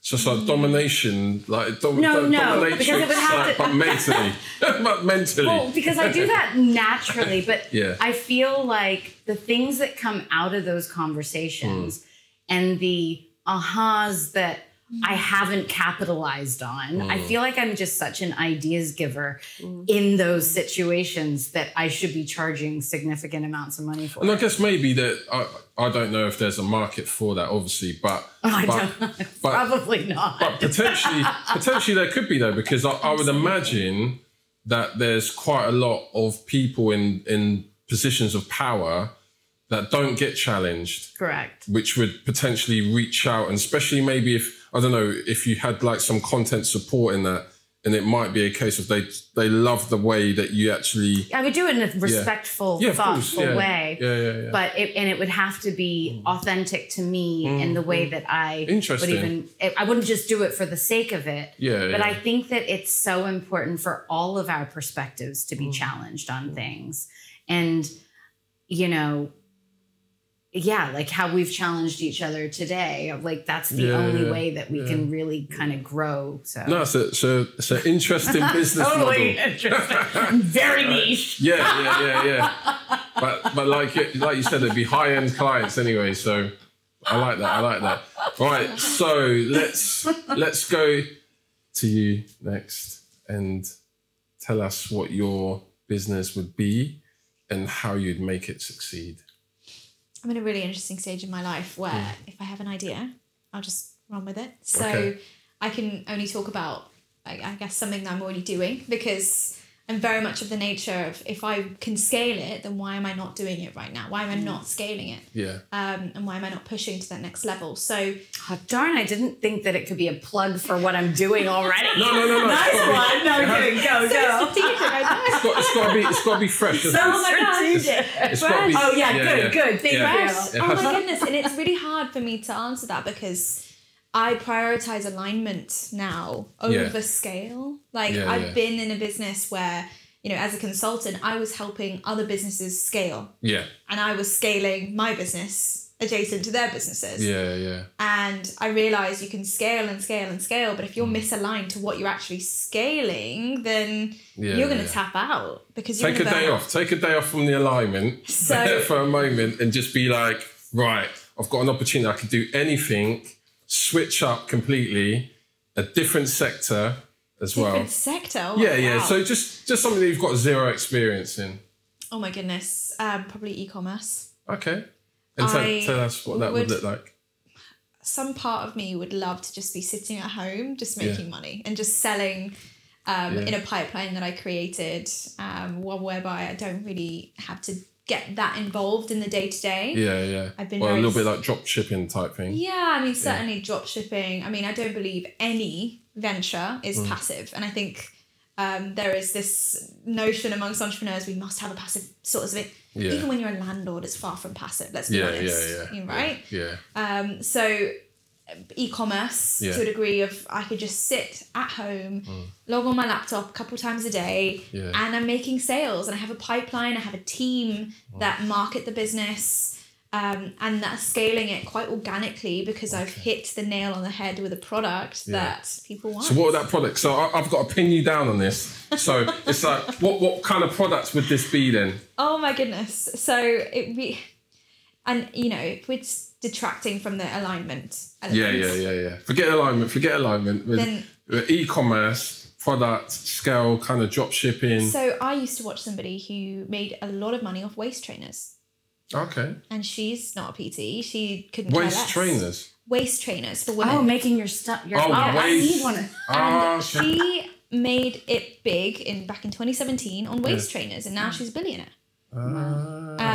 So it's like domination, like no, because it would have but mentally, but mentally. Well, because I do that naturally, but I feel like the things that come out of those conversations and the ahas that I haven't capitalized on, I feel like I'm just such an ideas giver in those situations that I should be charging significant amounts of money for. And I guess maybe that I don't know if there's a market for that, obviously, but probably not. But potentially there could be though, because I would imagine that there's quite a lot of people in positions of power that don't get challenged. Correct. Which would potentially reach out, and especially maybe if, I don't know, if you had like some content support in that, and it might be a case of they love the way that you actually... I would do it in a respectful, thoughtful way. Yeah. But it would have to be authentic to me in the way that I would even... I wouldn't just do it for the sake of it. But I think that it's so important for all of our perspectives to be challenged on things. And, you know... Yeah, like how we've challenged each other today. Like that's the only way that we can really kind of grow. So no, it's an interesting business totally model. Interesting. Very niche. Yeah. But like you said, it'd be high-end clients anyway. So I like that. Right. So let's go to you next and tell us what your business would be and how you'd make it succeed. I'm in a really interesting stage in my life where if I have an idea, I'll just run with it. So I can only talk about, I guess, something that I'm already doing, because I'm very much of the nature of, if I can scale it, then why am I not doing it right now? Why am I not scaling it? And why am I not pushing to that next level? So, darn, I didn't think that it could be a plug for what I'm doing already. No. Nice one. No, kidding. Go. It's got to be fresh. So strategic. Good. Thank you. Oh my goodness. And it's really hard for me to answer that because I prioritize alignment now over scale. I've been in a business where, you know, as a consultant, I was helping other businesses scale. Yeah. And I was scaling my business adjacent to their businesses. Yeah. And I realized you can scale and scale and scale, but if you're misaligned to what you're actually scaling, then you're going to tap out because you're Take a day off. Take a day off from the alignment for a moment and just be like, right, I've got an opportunity. I can do anything. Switch up completely, a different sector as well. Different sector? Oh, yeah. So just something that you've got zero experience in. Oh my goodness. Probably e-commerce. Okay. And tell us what that would look like. Some part of me would love to just be sitting at home, just making money and just selling in a pipeline that I created, whereby I don't really have to get that involved in the day-to-day. Yeah. I've been a little bit like drop shipping type thing. Yeah, I mean, certainly drop shipping. I mean, I don't believe any venture is passive. And I think there is this notion amongst entrepreneurs, we must have a passive sort of thing. Yeah. Even when you're a landlord, it's far from passive, let's be honest. Right? Yeah. So e-commerce to a degree of I could just sit at home, log on my laptop a couple times a day, and I'm making sales, and I have a pipeline, I have a team that market the business, and that's scaling it quite organically because I've hit the nail on the head with a product that people want. So what would that product? So I've got to pin you down on this. So it's like, what kind of products would this be then? Oh my goodness. So it'd be, and you know, if we're detracting from the alignment elements. Yeah. Forget alignment. With e-commerce, product, scale, kind of drop shipping. So I used to watch somebody who made a lot of money off waist trainers. Okay. And she's not a PT. She couldn't care less. Waist trainers for women. Oh, making your stuff. I need one. And she made it big back in 2017 on waist trainers, and now she's a billionaire.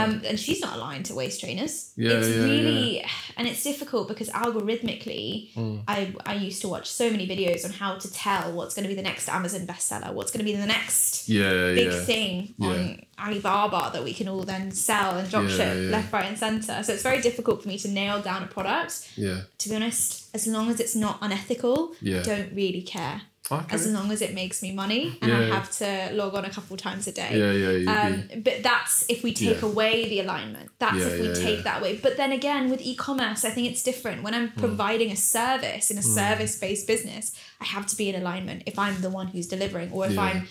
And she's not aligned to waist trainers. It's really, and it's difficult because algorithmically, I used to watch so many videos on how to tell what's going to be the next Amazon bestseller, what's going to be the next big thing on Alibaba that we can all then sell and dropship left, right, and center. So it's very difficult for me to nail down a product. To be honest, as long as it's not unethical, I don't really care. Okay. As long as it makes me money and I have to log on a couple times a day. But that's if we take away the alignment. That's if we take that away. But then again, with e-commerce, I think it's different. When I'm providing a service in a service-based business, I have to be in alignment if I'm the one who's delivering, or if I'm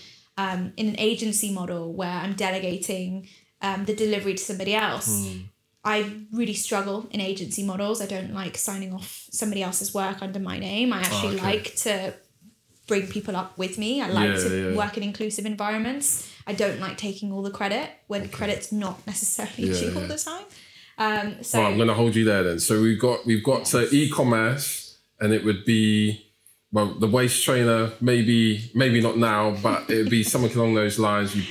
in an agency model where I'm delegating the delivery to somebody else. I really struggle in agency models. I don't like signing off somebody else's work under my name. I actually like to bring people up with me. I like to work in inclusive environments. I don't like taking all the credit when credit's not necessarily due all the time. So I'm going to hold you there then. So we've got e-commerce, and it would be, well, the waist trainer, maybe not now, but it would be something along those lines. You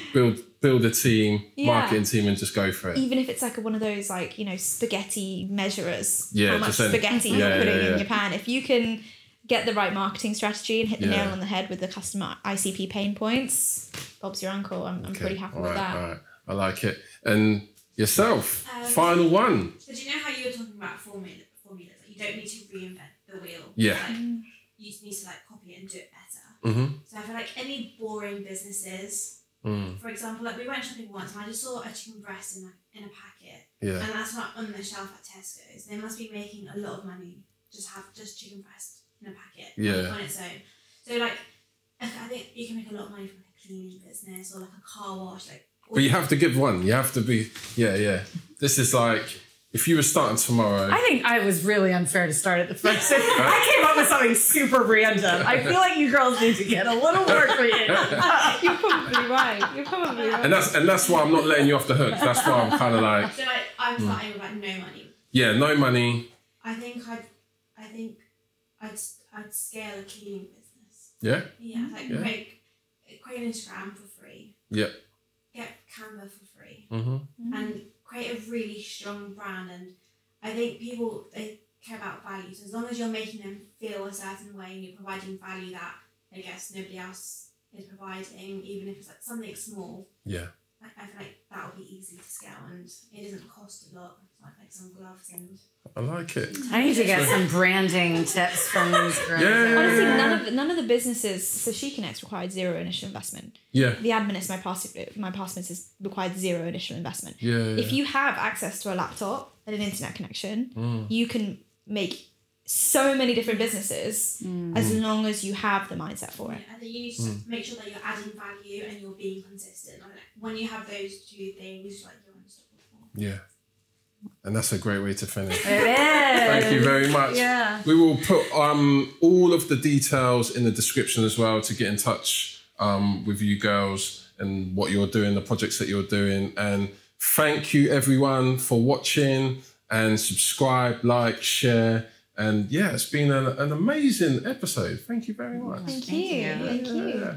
build a team, marketing team, and just go for it. Even if it's like one of those, like, you know, spaghetti measurers, how much spaghetti you're putting in your pan. If you can get the right marketing strategy and hit the nail on the head with the customer ICP pain points, Bob's your uncle. I'm pretty happy with that. All right. I like it. And yourself, final one. So do you know how you were talking about formulas? Like, you don't need to reinvent the wheel. Yeah. Like, you just need to like copy it and do it better. So I feel like any boring businesses, for example, like we went shopping once and I just saw a chicken breast in a packet. And that's not on the shelf at Tesco's. They must be making a lot of money just chicken breast in a packet on its own. So like, I think you can make a lot of money from like a cleaning business or like a car wash. Like, but you have to give one. You have to be, This is like, if you were starting tomorrow. I think I was really unfair to start at the first. I came up with something super random. I feel like you girls need to get a little more creative. You're probably right. And that's why I'm not letting you off the hook. That's why I'm kind of like. So like, I'm starting with like no money. Yeah, no money. I think I'd scale a cleaning business. Yeah? Yeah, like create an Instagram for free. Yep. Get Canva for free. And create a really strong brand. And I think people, they care about values. As long as you're making them feel a certain way and you're providing value that I guess nobody else is providing, even if it's like something small. Yeah. I feel like that would be easy to scale and it doesn't cost a lot. It's like some gloves and... I like it. I need to get some branding tips from these girls. Honestly, none of the businesses, so SheConnect required zero initial investment. Yeah. The Administ, my past business required zero initial investment. Yeah. If you have access to a laptop and an internet connection, you can make so many different businesses as long as you have the mindset for it. I think you need to make sure that you're adding value and you're being consistent. Like, when you have those two things, like, you're unstoppable. Yeah. And that's a great way to finish. It is. Thank you very much. Yeah. We will put all of the details in the description as well to get in touch with you girls and what you're doing, the projects that you're doing. And thank you everyone for watching, and subscribe, like, share. And yeah, it's been an amazing episode. Thank you very much. Thank you.